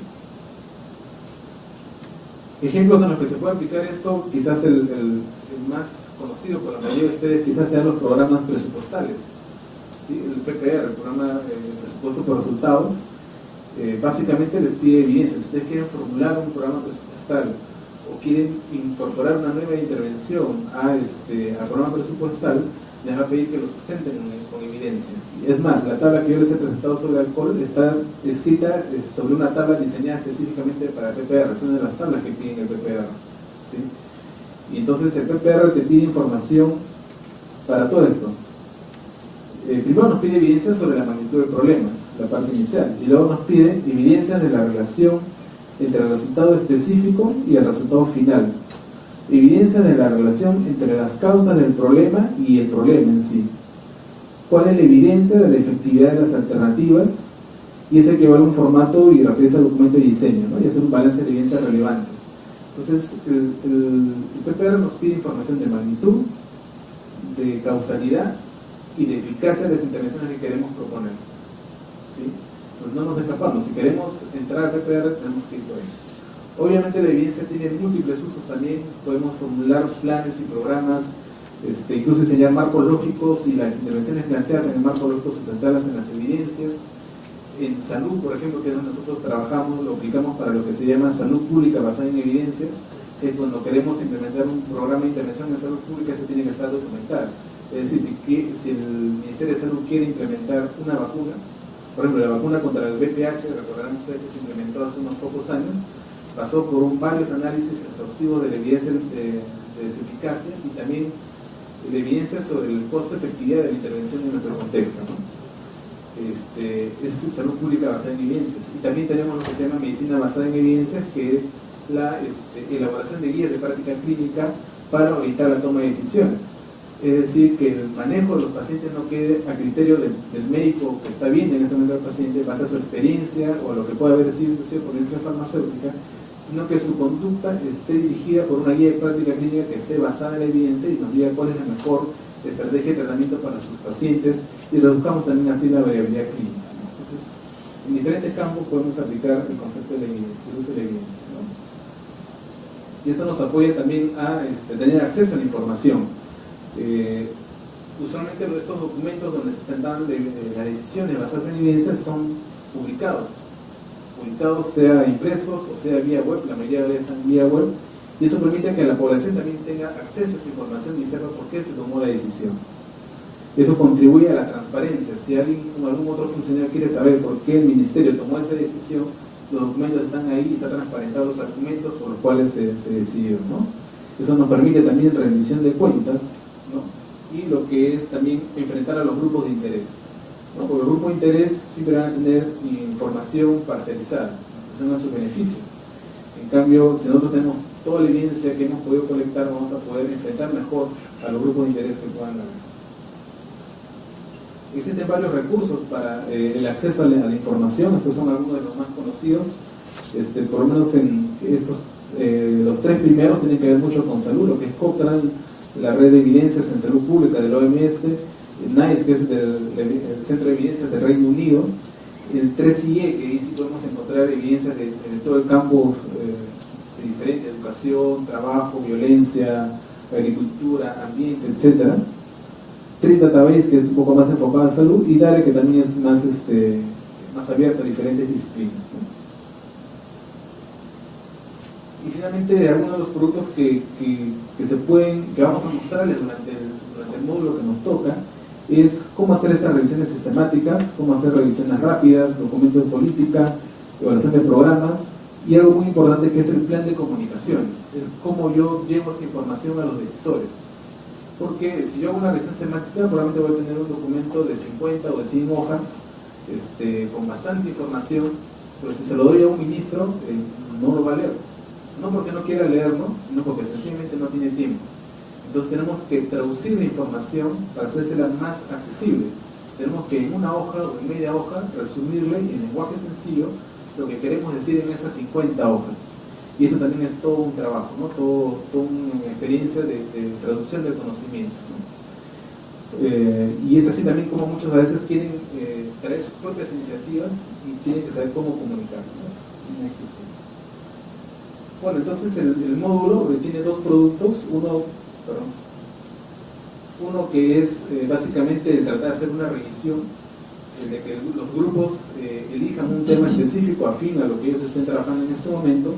Ejemplos en los que se puede aplicar esto, quizás el más conocido por la mayoría de ustedes quizás sean los programas presupuestales. ¿Sí? El PPR, el programa de presupuesto por resultados, básicamente les pide evidencia. Si ustedes quieren formular un programa presupuestal o quieren incorporar una nueva intervención al programa presupuestal, les va a pedir que lo sustenten con evidencia. Es más, la tabla que yo les he presentado sobre alcohol está escrita sobre una tabla diseñada específicamente para el PPR. Es una de las tablas que piden el PPR, ¿sí? Y entonces el PPR te pide información para todo esto. Primero nos pide evidencias sobre la magnitud de problemas, la parte inicial, y luego nos pide evidencias de la relación entre el resultado específico y el resultado final. Evidencias de la relación entre las causas del problema y el problema en sí. ¿Cuál es la evidencia de la efectividad de las alternativas? Y eso equivale a un formato y refiere al documento de diseño, ¿no? Y hacer un balance de evidencia relevante. Entonces, el PPR nos pide información de magnitud, de causalidad y de eficacia de las intervenciones que queremos proponer, ¿sí? Entonces no nos escapamos. Si queremos entrar al PPR, tenemos que ir por ahí. Obviamente la evidencia tiene múltiples usos también. Podemos formular planes y programas, incluso diseñar marcos lógicos y las intervenciones planteadas en el marco lógico sustentarlas en las evidencias. En salud, por ejemplo, que es donde nosotros trabajamos, lo aplicamos para lo que se llama salud pública basada en evidencias. Cuando queremos implementar un programa de intervención en salud pública, eso tiene que estar documentado. Es decir, si el Ministerio de Salud quiere implementar una vacuna, por ejemplo, la vacuna contra el VPH, recordarán ustedes que se implementó hace unos pocos años, pasó por varios análisis exhaustivos de la evidencia de su eficacia y también la evidencia sobre el costo-efectividad de la intervención en nuestro contexto, ¿no? Esa es salud pública basada en evidencias. Y también tenemos lo que se llama medicina basada en evidencias, que es la elaboración de guías de práctica clínica para orientar la toma de decisiones. Es decir, que el manejo de los pacientes no quede a criterio del médico que está viendo en ese momento al paciente, base a su experiencia o a lo que pueda haber sido inducido por la industria farmacéutica, sino que su conducta esté dirigida por una guía de práctica clínica que esté basada en la evidencia y nos diga cuál es la mejor estrategia de tratamiento para sus pacientes, y reduzcamos también así la variabilidad clínica, ¿no? Entonces, en diferentes campos podemos aplicar el concepto de la evidencia, el uso de la evidencia, ¿no? Y esto nos apoya también a tener acceso a la información. Usualmente estos documentos donde se sustentan las decisiones basadas en evidencias son publicados sea impresos o sea vía web. La mayoría de ellos están vía web, y eso permite que la población también tenga acceso a esa información y sepa por qué se tomó la decisión. Eso contribuye a la transparencia. Si alguien o algún otro funcionario quiere saber por qué el ministerio tomó esa decisión, los documentos están ahí y están transparentados los argumentos por los cuales se decidió, ¿no? Eso nos permite también rendición de cuentas, ¿no? Y lo que es también enfrentar a los grupos de interés, ¿no? Porque los grupos de interés siempre van a tener información parcializada en función a sus beneficios. En cambio, si nosotros tenemos toda la evidencia que hemos podido colectar, vamos a poder enfrentar mejor a los grupos de interés que puedan haber. Existen varios recursos para el acceso a la información. Estos son algunos de los más conocidos. Por lo menos en estos, los tres primeros tienen que ver mucho con salud, lo que es Cochrane, la red de evidencias en salud pública del OMS, NICE, que es el Centro de Evidencias del Reino Unido, el 3IE, que ahí sí podemos encontrar evidencias de todo el campo diferente: educación, trabajo, violencia, agricultura, ambiente, etc. 30 Database, que es un poco más enfocado a salud, y DARE, que también es más, más abierto a diferentes disciplinas, ¿no? Y finalmente, algunos de los productos que vamos a mostrarles durante el módulo que nos toca es cómo hacer estas revisiones sistemáticas, cómo hacer revisiones rápidas, documentos de política, evaluación de programas, y algo muy importante que es el plan de comunicaciones, es cómo yo llevo esta información a los decisores. Porque si yo hago una revisión sistemática, probablemente voy a tener un documento de 50 o de 100 hojas, con bastante información, pero si se lo doy a un ministro, no lo va a leer. No porque no quiera leerlo, sino porque sencillamente no tiene tiempo. Entonces tenemos que traducir la información para hacérsela más accesible. Tenemos que en una hoja o en media hoja resumirle en lenguaje sencillo lo que queremos decir en esas 50 hojas. Y eso también es todo un trabajo, ¿no? Toda una experiencia de traducción del conocimiento, ¿no? Y es así también como muchos a veces quieren traer sus propias iniciativas y tienen que saber cómo comunicar, ¿no? Bueno, entonces el módulo tiene dos productos. Uno que es básicamente tratar de hacer una revisión, de que los grupos elijan un tema específico afín a lo que ellos estén trabajando en este momento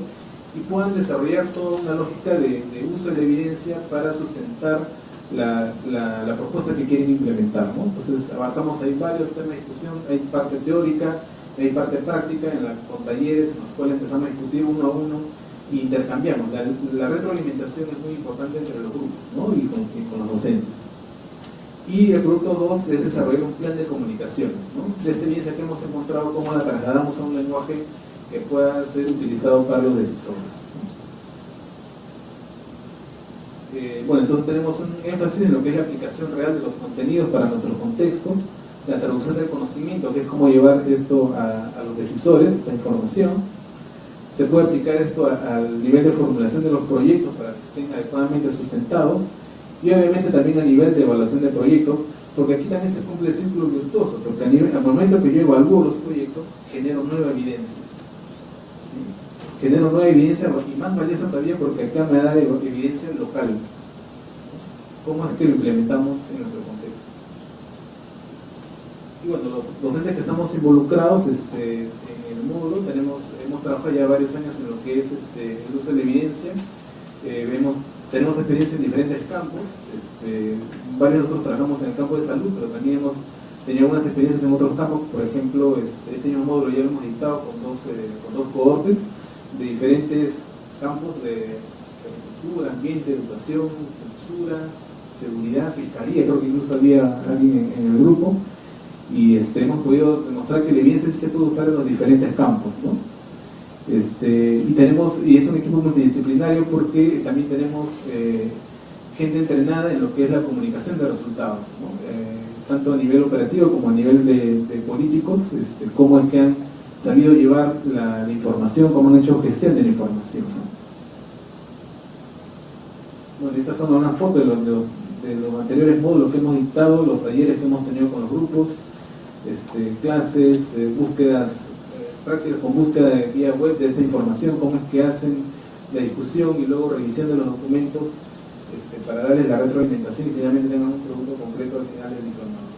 y puedan desarrollar toda una lógica de uso de la evidencia para sustentar la propuesta que quieren implementar, ¿no? Entonces abarcamos ahí varios temas de discusión. Hay parte teórica, hay parte práctica con talleres en los cuales empezamos a discutir uno a uno e intercambiamos. La retroalimentación es muy importante entre los grupos, ¿no? y con los docentes. Y el producto 2 es desarrollar un plan de comunicaciones, ¿no? De esta evidencia que hemos encontrado, cómo la trasladamos a un lenguaje que pueda ser utilizado para los decisores. Bueno, entonces tenemos un énfasis en lo que es la aplicación real de los contenidos para nuestros contextos, la traducción del conocimiento, que es cómo llevar esto a los decisores, esta información. Se puede aplicar esto al nivel de formulación de los proyectos para que estén adecuadamente sustentados, y obviamente también a nivel de evaluación de proyectos, porque aquí también se cumple el círculo virtuoso, porque al momento que yo evalúo los proyectos, genero nueva evidencia. ¿Sí? Genero nueva evidencia, y más valiosa todavía porque acá me da evidencia local. ¿Cómo es que lo implementamos en nuestro contexto? Y bueno, los docentes que estamos involucrados en el módulo, hemos trabajado ya varios años en lo que es el uso de la evidencia. Tenemos experiencia en diferentes campos. Varios de nosotros trabajamos en el campo de salud, pero también hemos tenido algunas experiencias en otros campos. Por ejemplo, este mismo módulo ya lo hemos dictado con dos cohortes de diferentes campos de agricultura, ambiente, educación, cultura, seguridad, fiscalía. Creo que incluso había alguien en el grupo. Y hemos podido demostrar que la evidencia sí se puede usar en los diferentes campos, ¿no? Y es un equipo multidisciplinario porque también tenemos gente entrenada en lo que es la comunicación de resultados, ¿no? Tanto a nivel operativo como a nivel de políticos, cómo es que han sabido llevar la información, cómo han hecho gestión de la información, ¿no? Bueno, estas son unas fotos de los anteriores módulos que hemos dictado, los talleres que hemos tenido con los grupos, clases, búsquedas, prácticas con búsqueda de vía web de esta información, cómo es que hacen la discusión y luego revisión de los documentos para darles la retroalimentación y finalmente tengan un producto concreto al final del diplomado.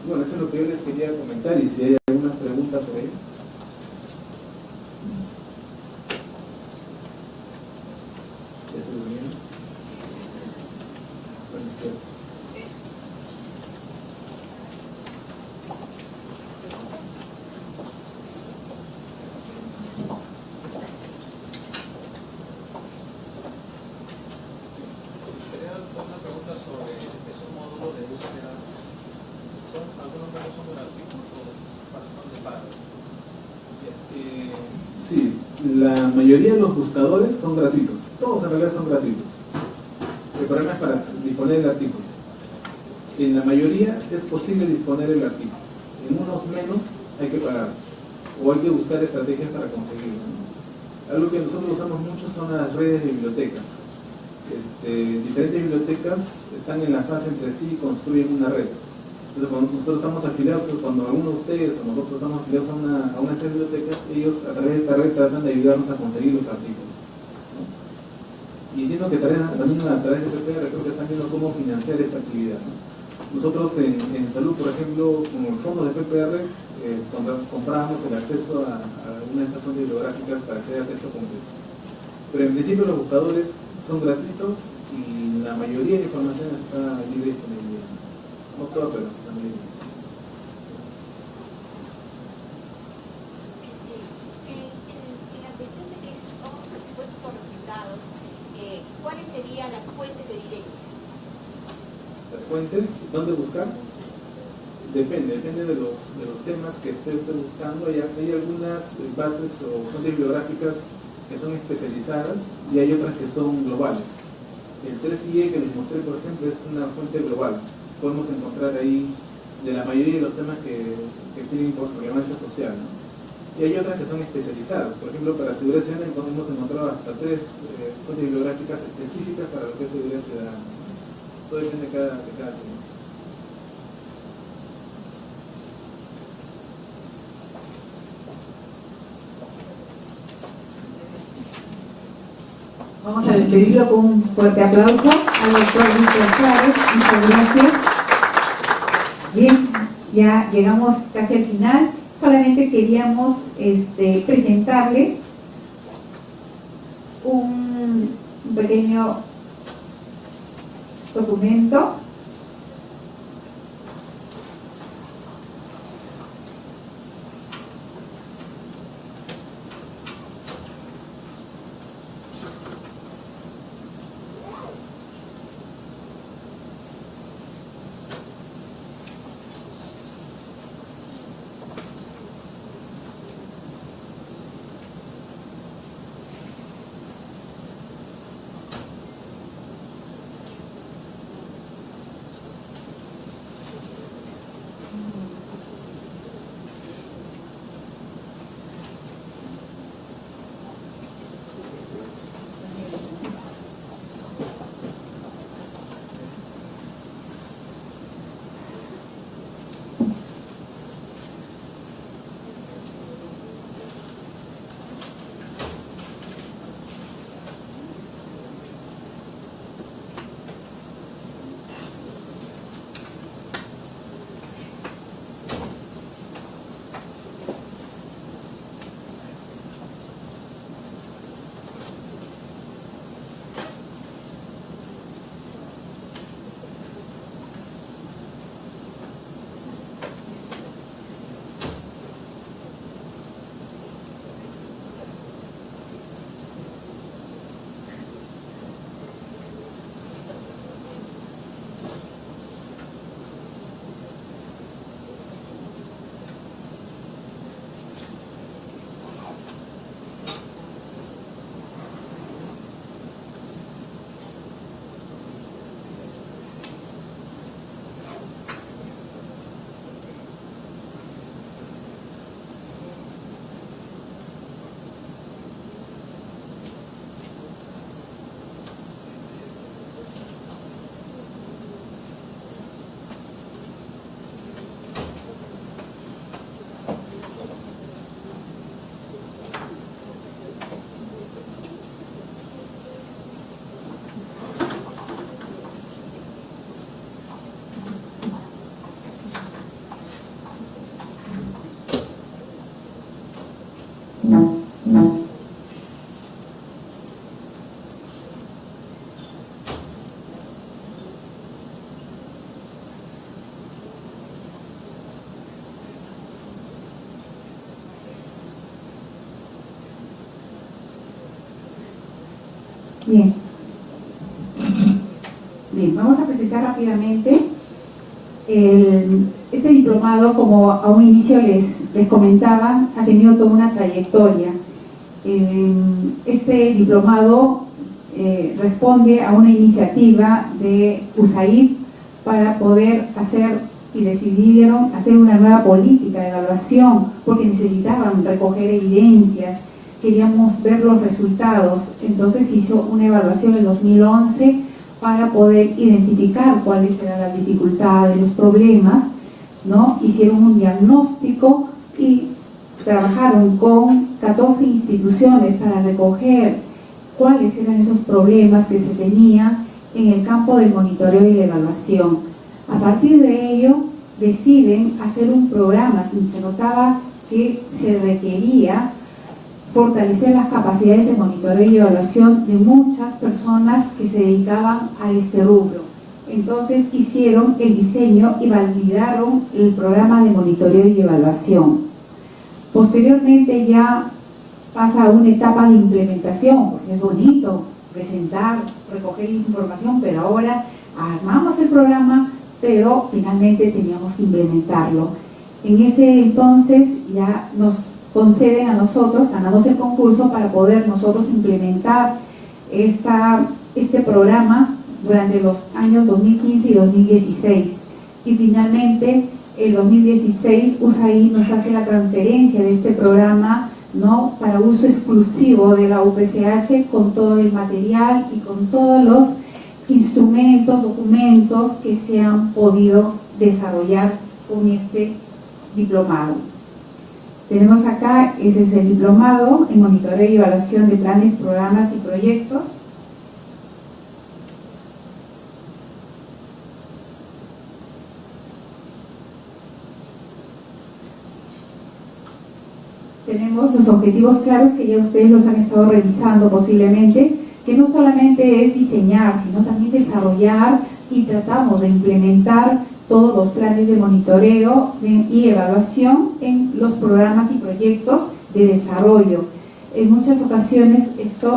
Bueno, eso es lo que yo les quería comentar, y si hay alguna pregunta por ahí. Sí, la mayoría de los buscadores son gratuitos, todos en realidad son gratuitos. El problema es para disponer del artículo. En la mayoría es posible disponer el artículo, en unos menos hay que pagar, o hay que buscar estrategias para conseguirlo, ¿no? Algo que nosotros usamos mucho son las redes de bibliotecas. Diferentes bibliotecas están enlazadas entre sí y construyen una red. Entonces, cuando nosotros estamos afiliados, cuando alguno de ustedes o nosotros estamos afiliados a una de estas bibliotecas, ellos a través de esta red tratan de ayudarnos a conseguir los artículos, ¿no? Y entiendo que también a través de PPR creo que están viendo cómo financiar esta actividad, ¿no? Nosotros en salud, por ejemplo, con los fondos de PPR, comprábamos el acceso a una de estas fuentes bibliográficas para acceder a texto completo. Pero en principio los buscadores son gratuitos y la mayoría de información está libre disponibilidad. No toda, pero la mayoría. En la cuestión de que son presupuestos por resultados, ¿cuáles serían las fuentes de evidencia? Las fuentes, ¿dónde buscar? Depende de los temas que esté usted buscando. Hay algunas bases o fuentes bibliográficas que son especializadas y hay otras que son globales. El 3IE que les mostré, por ejemplo, es una fuente global. Podemos encontrar ahí de la mayoría de los temas que tienen relevancia social, ¿no? Y hay otras que son especializadas. Por ejemplo, para seguridad ciudadana hemos encontrado hasta 3 fuentes bibliográficas específicas para lo que es seguridad ciudadana. Todo depende de cada tema. Vamos a despedirlo con un fuerte aplauso al doctor Víctor Chávez. Muchas gracias. Bien, ya llegamos casi al final. Solamente queríamos presentarle un pequeño documento . Bien. Bien, vamos a presentar rápidamente este diplomado. Como a un inicio les comentaba, ha tenido toda una trayectoria. Este diplomado responde a una iniciativa de USAID para poder hacer y decidieron hacer una nueva política de evaluación porque necesitaban recoger evidencias, queríamos ver los resultados. Entonces hizo una evaluación en 2011 para poder identificar cuáles eran las dificultades, los problemas, ¿no? Hicieron un diagnóstico y trabajaron con 14 instituciones para recoger cuáles eran esos problemas que se tenían en el campo del monitoreo y la evaluación. A partir de ello deciden hacer un programa. Se notaba que se requería fortalecer las capacidades de monitoreo y evaluación de muchas personas que se dedicaban a este rubro. Entonces hicieron el diseño y validaron el programa de monitoreo y evaluación. Posteriormente ya pasa a una etapa de implementación, porque es bonito presentar, recoger información, pero ahora armamos el programa, pero finalmente teníamos que implementarlo. En ese entonces ya nos conceden a nosotros, ganamos el concurso para poder nosotros implementar este programa durante los años 2015 y 2016. Y finalmente, el 2016, USAID nos hace la transferencia de este programa, ¿no?, para uso exclusivo de la UPCH, con todo el material y con todos los instrumentos, documentos que se han podido desarrollar con este diplomado. Tenemos acá, ese es el diplomado en monitoreo y evaluación de planes, programas y proyectos. Tenemos los objetivos claros que ya ustedes los han estado revisando posiblemente, que no solamente es diseñar, sino también desarrollar, y tratamos de implementar todos los planes de monitoreo y evaluación en los programas y proyectos de desarrollo. En muchas ocasiones,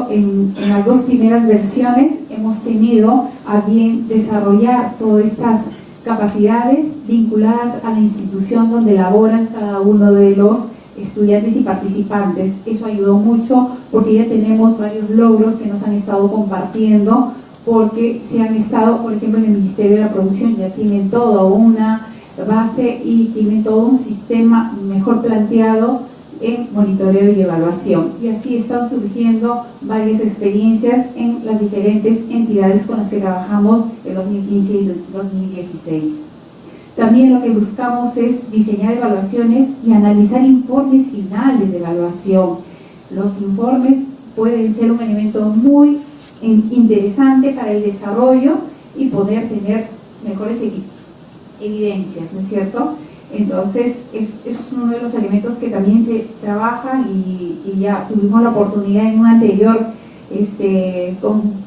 en las dos primeras versiones, hemos tenido a bien desarrollar todas estas capacidades vinculadas a la institución donde laboran cada uno de los estudiantes y participantes. Eso ayudó mucho porque ya tenemos varios logros que nos han estado compartiendo, porque se han estado, por ejemplo, en el Ministerio de la Producción ya tienen toda una base y tienen todo un sistema mejor planteado en monitoreo y evaluación. Y así están surgiendo varias experiencias en las diferentes entidades con las que trabajamos en 2015 y 2016. También lo que buscamos es diseñar evaluaciones y analizar informes finales de evaluación. Los informes pueden ser un elemento muy interesante para el desarrollo y poder tener mejores evidencias, ¿no es cierto? Entonces, es uno de los elementos que también se trabaja y ya tuvimos la oportunidad en una anterior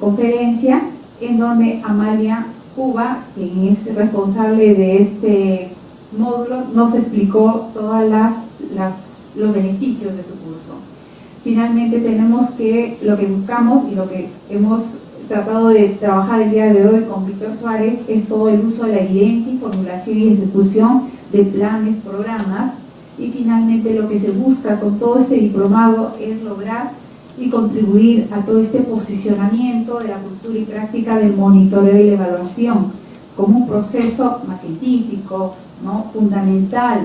conferencia en donde Amalia Cuba, quien es responsable de este módulo, nos explicó todos los beneficios de su curso. Finalmente tenemos que lo que buscamos y lo que hemos tratado de trabajar el día de hoy con Víctor Suárez es todo el uso de la evidencia y formulación y ejecución de planes, programas, y finalmente lo que se busca con todo este diplomado es lograr y contribuir a todo este posicionamiento de la cultura y práctica del monitoreo y la evaluación como un proceso más científico, ¿no?, fundamental,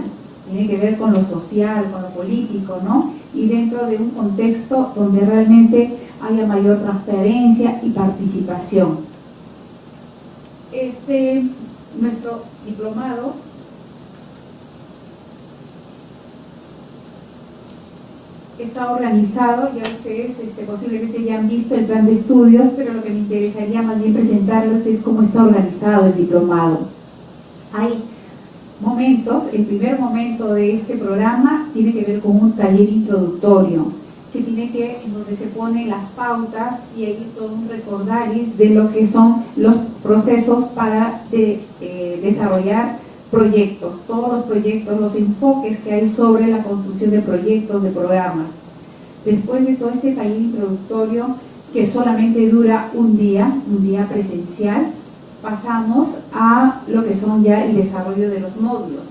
tiene que ver con lo social, con lo político, ¿no?, y dentro de un contexto donde realmente haya mayor transparencia y participación. Nuestro diplomado está organizado, ya ustedes posiblemente ya han visto el plan de estudios, pero lo que me interesaría más bien presentarles es cómo está organizado el diplomado. Hay momentos, el primer momento de este programa tiene que ver con un taller introductorio, en donde se ponen las pautas y hay todo un recordaris de lo que son los procesos para desarrollar proyectos, todos los proyectos, los enfoques que hay sobre la construcción de proyectos, de programas. Después de todo este taller introductorio, que solamente dura un día presencial, pasamos a lo que son ya el desarrollo de los módulos.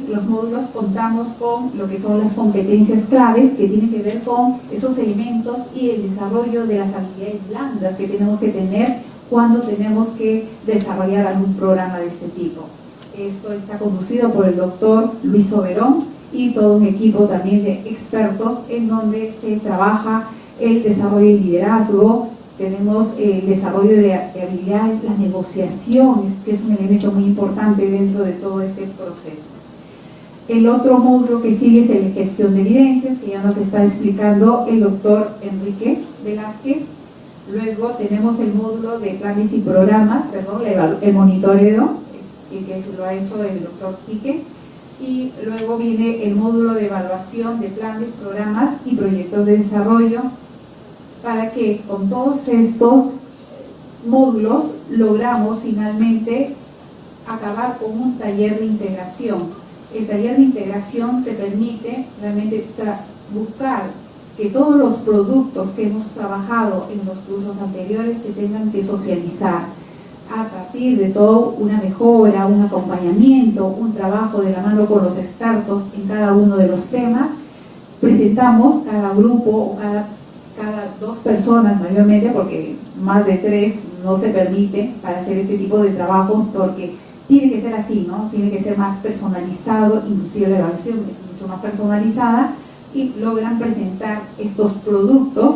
Los módulos contamos con lo que son las competencias claves que tienen que ver con esos elementos y el desarrollo de las habilidades blandas que tenemos que tener cuando tenemos que desarrollar algún programa de este tipo. Esto está conducido por el doctor Luis Oberón y todo un equipo también de expertos en donde se trabaja el desarrollo y liderazgo. Tenemos el desarrollo de habilidades, la negociación, que es un elemento muy importante dentro de todo este proceso. El otro módulo que sigue es el de gestión de evidencias, que ya nos está explicando el doctor Enrique Velázquez. Luego tenemos el módulo de planes y programas, el monitoreo, que lo ha hecho el doctor Quique. Y luego viene el módulo de evaluación de planes, programas y proyectos de desarrollo, para que con todos estos módulos logramos finalmente acabar con un taller de integración. El taller de integración te permite realmente buscar que todos los productos que hemos trabajado en los cursos anteriores se tengan que socializar a partir de todo una mejora, un acompañamiento, un trabajo de la mano con los expertos en cada uno de los temas. Presentamos cada grupo o cada 2 personas mayormente, porque más de 3 no se permite para hacer este tipo de trabajo, porque tiene que ser así, ¿no? Tiene que ser más personalizado, inclusive la evaluación es mucho más personalizada, y logran presentar estos productos,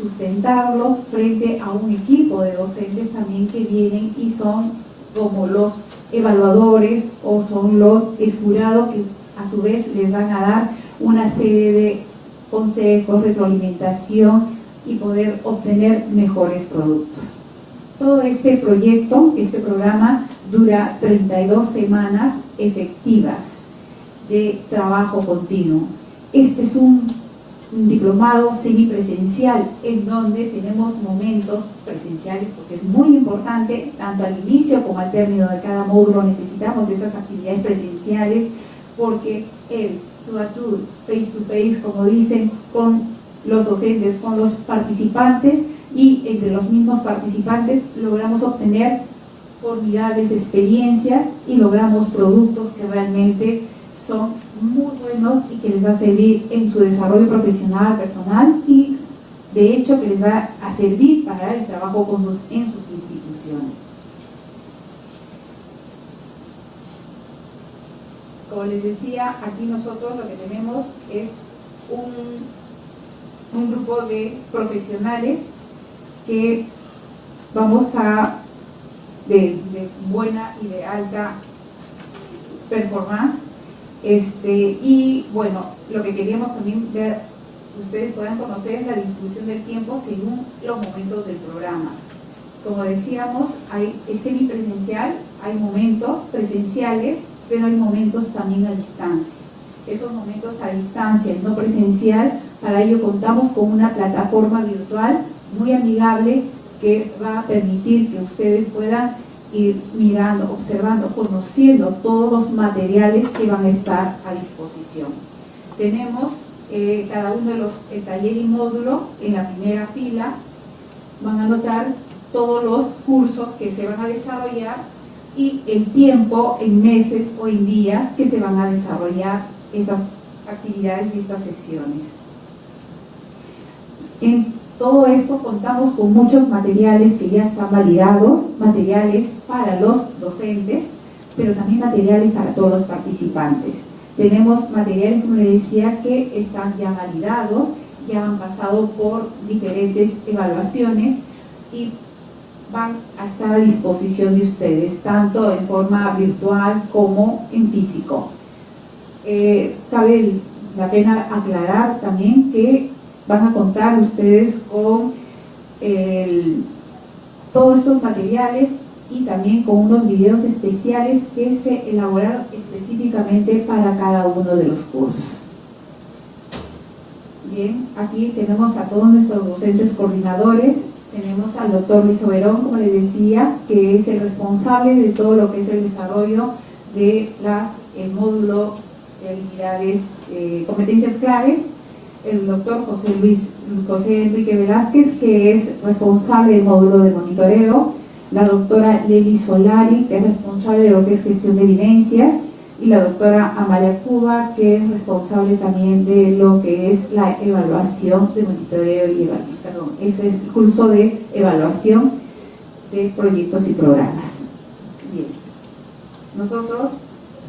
sustentarlos frente a un equipo de docentes también que vienen y son como los evaluadores o son el jurado que a su vez les van a dar una serie de consejos, retroalimentación y poder obtener mejores productos. Todo este proyecto, este programa, dura 32 semanas efectivas de trabajo continuo. Este es un diplomado semipresencial en donde tenemos momentos presenciales, porque es muy importante, tanto al inicio como al término de cada módulo necesitamos esas actividades presenciales, porque el tú, face to face, como dicen, con los docentes, con los participantes, y entre los mismos participantes logramos obtener formidables experiencias y logramos productos que realmente son muy buenos y que les va a servir en su desarrollo profesional, personal, y de hecho que les va a servir para el trabajo en sus instituciones. Como les decía, aquí nosotros lo que tenemos es un grupo de profesionales que vamos a de buena y de alta performance, y bueno, lo que queríamos también ver, ustedes puedan conocer, es la distribución del tiempo según los momentos del programa. Como decíamos, es semipresencial, hay momentos presenciales, pero hay momentos también a distancia. Esos momentos a distancia, no presencial, para ello contamos con una plataforma virtual muy amigable que va a permitir que ustedes puedan ir mirando, observando, conociendo todos los materiales que van a estar a disposición. Tenemos cada uno de el taller y módulo en la primera fila. Van a notar todos los cursos que se van a desarrollar y el tiempo en meses o en días que se van a desarrollar esas actividades y estas sesiones. En todo esto contamos con muchos materiales que ya están validados, materiales para los docentes, pero también materiales para todos los participantes. Tenemos materiales, como les decía, que están ya validados, ya han pasado por diferentes evaluaciones y van a estar a disposición de ustedes, tanto en forma virtual como en físico. Cabe la pena aclarar también que van a contar ustedes con todos estos materiales y también con unos videos especiales que se elaboraron específicamente para cada uno de los cursos. Bien, aquí tenemos a todos nuestros docentes coordinadores. Tenemos al doctor Luis Oberón, como les decía, que es el responsable de todo lo que es el desarrollo de el módulo de habilidades, competencias claves. El doctor José Enrique Velázquez, que es responsable del módulo de monitoreo. La doctora Leli Solari, que es responsable de lo que es gestión de evidencias. Y la doctora Amalia Cuba, que es responsable también de lo que es la evaluación de monitoreo y evaluación, perdón, es el curso de evaluación de proyectos y programas. Bien, nosotros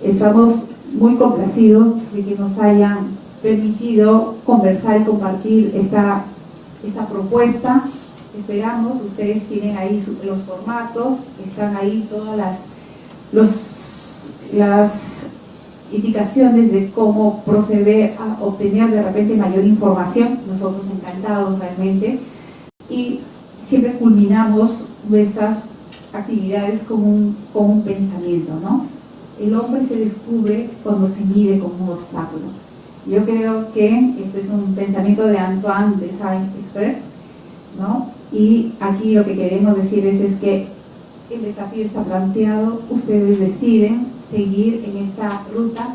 estamos muy complacidos de que nos hayan permitido conversar y compartir esta propuesta. Esperamos, ustedes tienen ahí los formatos, están ahí todas las indicaciones de cómo proceder a obtener de repente mayor información. Nosotros encantados realmente, y siempre culminamos nuestras actividades con un pensamiento, ¿no? El hombre se descubre cuando se mide con un obstáculo. Yo creo que este es un pensamiento de Antoine de Saint-Exupéry, ¿no? Y aquí lo que queremos decir es que el desafío está planteado, ustedes deciden seguir en esta ruta,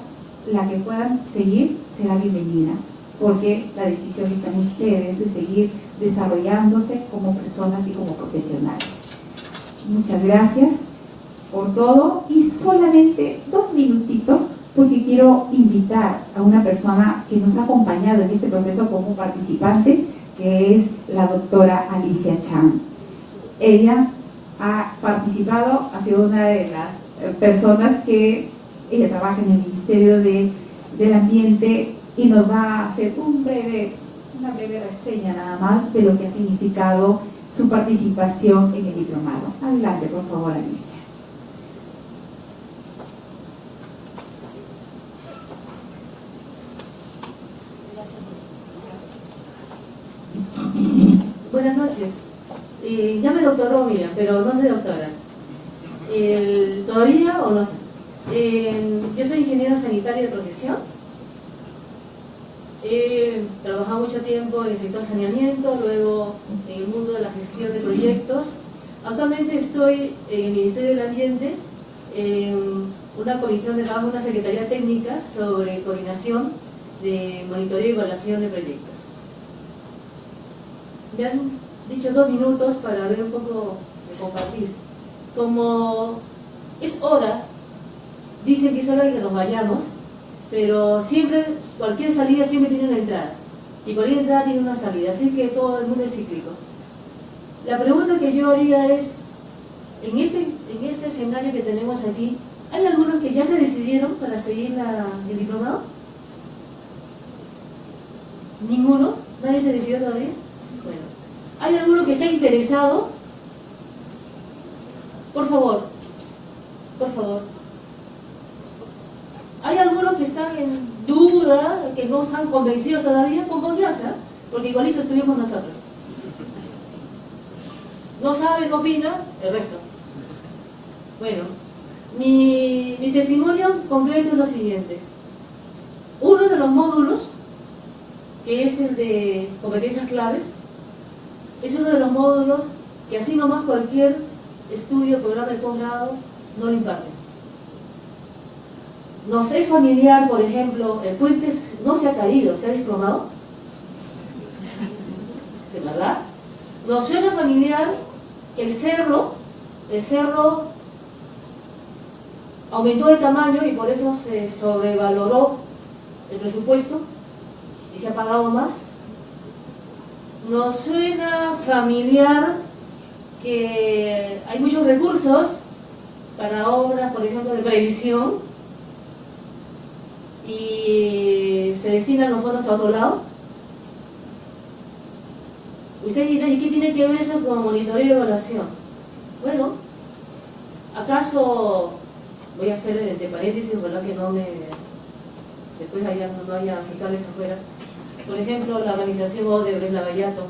la que puedan seguir será bienvenida, porque la decisión está en ustedes de seguir desarrollándose como personas y como profesionales. Muchas gracias por todo, y solamente 2 minutitos porque quiero invitar a una persona que nos ha acompañado en este proceso como participante, que es la doctora Alicia Chan. Ella ha participado, ha sido una de las personas que ella trabaja en el Ministerio del Ambiente, y nos va a hacer una breve reseña nada más de lo que ha significado su participación en el diplomado. Adelante, por favor, Alicia. Buenas noches. Ya me doctoró, Miriam, pero no soy doctora. ¿Todavía o no sé? Yo soy ingeniera sanitaria de profesión. He trabajado mucho tiempo en el sector saneamiento, luego en el mundo de la gestión de proyectos. Actualmente estoy en el Ministerio del Ambiente, en una comisión de trabajo, una secretaría técnica sobre coordinación de monitoreo y evaluación de proyectos. Me han dicho 2 minutos para ver un poco de compartir. Como es hora, dicen que es hora de que nos vayamos, pero siempre, cualquier salida siempre tiene una entrada, y cualquier entrada tiene una salida, así que todo el mundo es cíclico. La pregunta que yo haría es, en este escenario que tenemos aquí, ¿hay algunos que ya se decidieron para seguir el diplomado? ¿Ninguno? ¿Nadie se decidió todavía? Bueno, ¿hay alguno que esté interesado? Por favor, por favor. ¿Hay algunos que están en duda, que no están convencidos todavía? Con confianza, porque igualito estuvimos nosotros. No sabe, no opina, el resto. Bueno, mi testimonio concreto es lo siguiente. Uno de los módulos, que es el de competencias claves, es uno de los módulos que así nomás cualquier estudio, programa de posgrado no lo imparte. Nos es familiar, por ejemplo, el puente no se ha caído, se ha desplomado. ¿Es verdad? Nos suena familiar que el cerro aumentó de tamaño y por eso se sobrevaloró el presupuesto y se ha pagado más. Nos suena familiar que hay muchos recursos para obras, por ejemplo, de previsión, y se destinan los fondos a otro lado. Usted dirá, ¿y qué tiene que ver eso con monitoreo y evaluación? Bueno, ¿acaso, voy a hacer entre paréntesis, verdad que después no haya fiscales afuera? Por ejemplo, la organización Odebrecht Lavallato,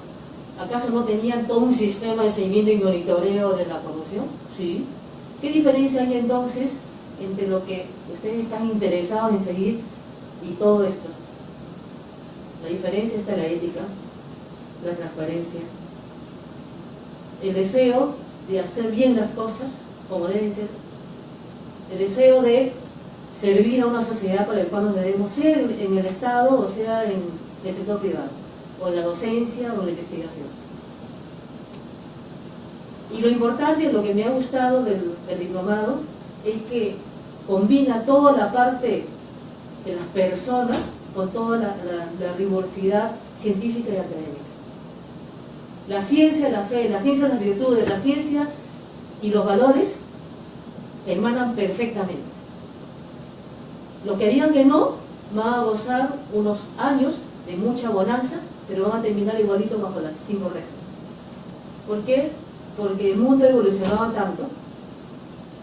¿acaso no tenían todo un sistema de seguimiento y monitoreo de la corrupción? Sí. ¿Qué diferencia hay entonces entre lo que ustedes están interesados en seguir y todo esto? La diferencia está en la ética, la transparencia, el deseo de hacer bien las cosas como deben ser, el deseo de servir a una sociedad para la cual nos debemos, sea en el Estado o sea en el sector privado, o en la docencia o en la investigación. Y lo importante, lo que me ha gustado del diplomado, es que combina toda la parte de las personas con toda la rigurosidad científica y académica. La ciencia, la fe, la ciencia, las virtudes, la ciencia y los valores hermanan perfectamente. Los que digan que no van a gozar unos años de mucha bonanza, pero van a terminar igualito bajo las 5 rejas. ¿Por qué? Porque el mundo ha evolucionado tanto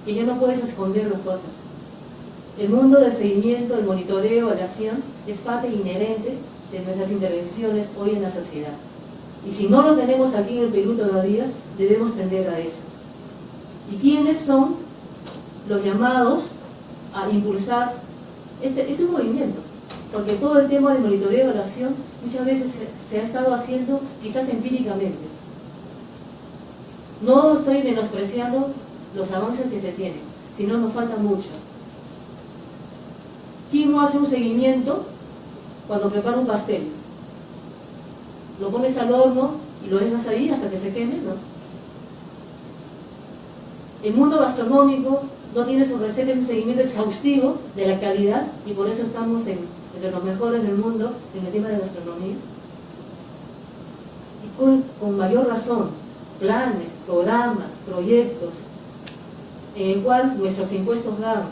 que ya no puedes esconder las cosas. El mundo del seguimiento, del monitoreo, de la acción es parte inherente de nuestras intervenciones hoy en la sociedad. Y si no lo tenemos aquí en el Perú todavía, debemos tender a eso. ¿Y quiénes son los llamados a impulsar este movimiento? Porque todo el tema del monitoreo de la acción muchas veces se ha estado haciendo quizás empíricamente. No estoy menospreciando los avances que se tienen, sino nos falta mucho. ¿Quién no hace un seguimiento cuando prepara un pastel? Lo pones al horno y lo dejas ahí hasta que se queme, ¿no? El mundo gastronómico no tiene su receta, es un seguimiento exhaustivo de la calidad, y por eso estamos entre los mejores del mundo en el tema de gastronomía. Y con mayor razón, planes, programas, proyectos, en el cual nuestros impuestos dan,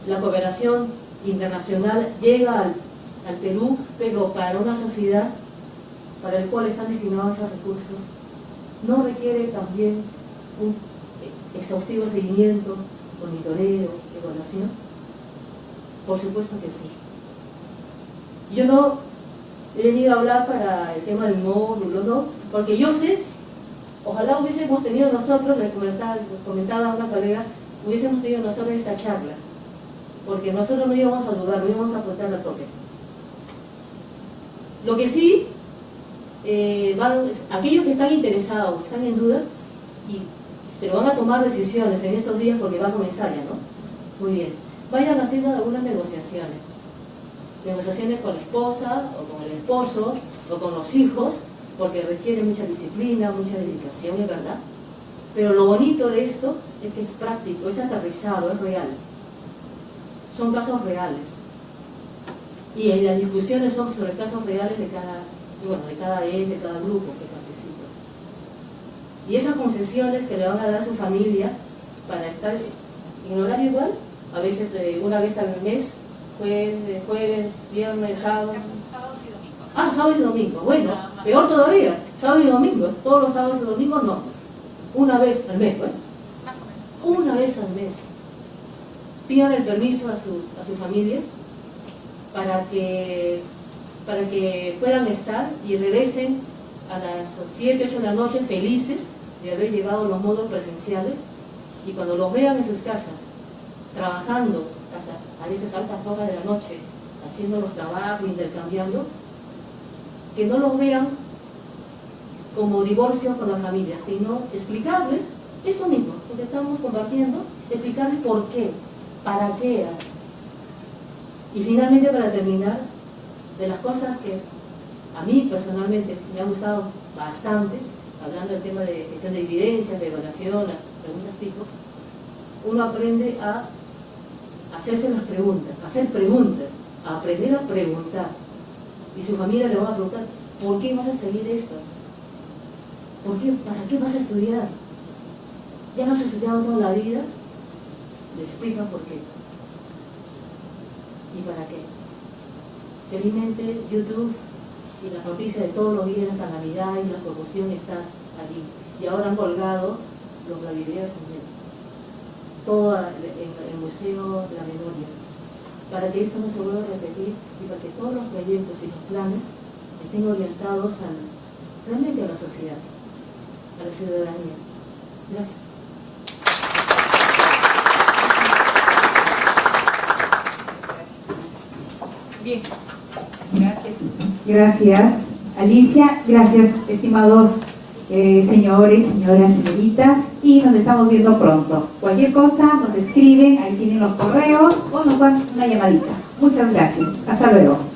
la cooperación internacional llega al Perú, pero para una sociedad para el cual están destinados esos recursos, no requiere también un exhaustivo seguimiento, monitoreo, evaluación. Por supuesto que sí. Yo no he venido a hablar para el tema del módulo, ¿no? Porque yo sé, ojalá hubiésemos tenido nosotros, les comentaba a una colega, hubiésemos tenido nosotros esta charla, porque nosotros no íbamos a dudar, no íbamos a apuntar a tope. Lo que sí, aquellos que están interesados, que están en dudas, pero van a tomar decisiones en estos días porque va a comenzar ya, ¿no? Muy bien. Vayan haciendo algunas negociaciones. Negociaciones con la esposa, o con el esposo, o con los hijos, porque requiere mucha disciplina, mucha dedicación, es verdad. Pero lo bonito de esto es que es práctico, es aterrizado, es real. Son casos reales. Y las discusiones son sobre casos reales de cada de cada grupo que participa. Y esas concesiones que le van a dar a su familia para estar en horario igual, a veces una vez al mes, jueves, viernes, sábado. Sábados y domingos. Ah, sábado y domingo. Bueno, peor todavía, sábado y domingo. Todos los sábados y domingos no. Una vez al mes, bueno. Más o menos. Una vez al mes. Pidan el permiso a sus familias para que puedan estar y regresen a las 7, 8 de la noche felices de haber llevado los módulos presenciales, y cuando los vean en sus casas trabajando hasta a veces altas horas de la noche, haciendo los trabajos, intercambiando, que no los vean como divorcios con la familia, sino explicarles esto mismo, lo que estamos compartiendo, explicarles por qué, para qué hace. Y finalmente, para terminar, de las cosas que a mí personalmente me ha gustado bastante, hablando del tema de gestión de evidencias, de evaluación, las preguntas tipo, uno aprende a hacerse las preguntas, a hacer preguntas, a aprender a preguntar. Y su familia le va a preguntar, ¿por qué vas a seguir esto? ¿Por qué? ¿Para qué vas a estudiar? ¿Ya no has estudiado toda la vida? Le explican por qué. ¿Y para qué? Felizmente YouTube y las noticias de todos los días, la Navidad y la promoción están allí. Y ahora han colgado los videos también. Todo en el Museo de la Memoria. Para que esto no se vuelva a repetir y para que todos los proyectos y los planes estén orientados realmente a la sociedad, a la ciudadanía. Gracias. Bien, gracias. Gracias, Alicia. Gracias, estimados señores, señoras, señoritas. Y nos estamos viendo pronto. Cualquier cosa nos escriben, ahí tienen los correos o nos dan una llamadita. Muchas gracias. Hasta luego.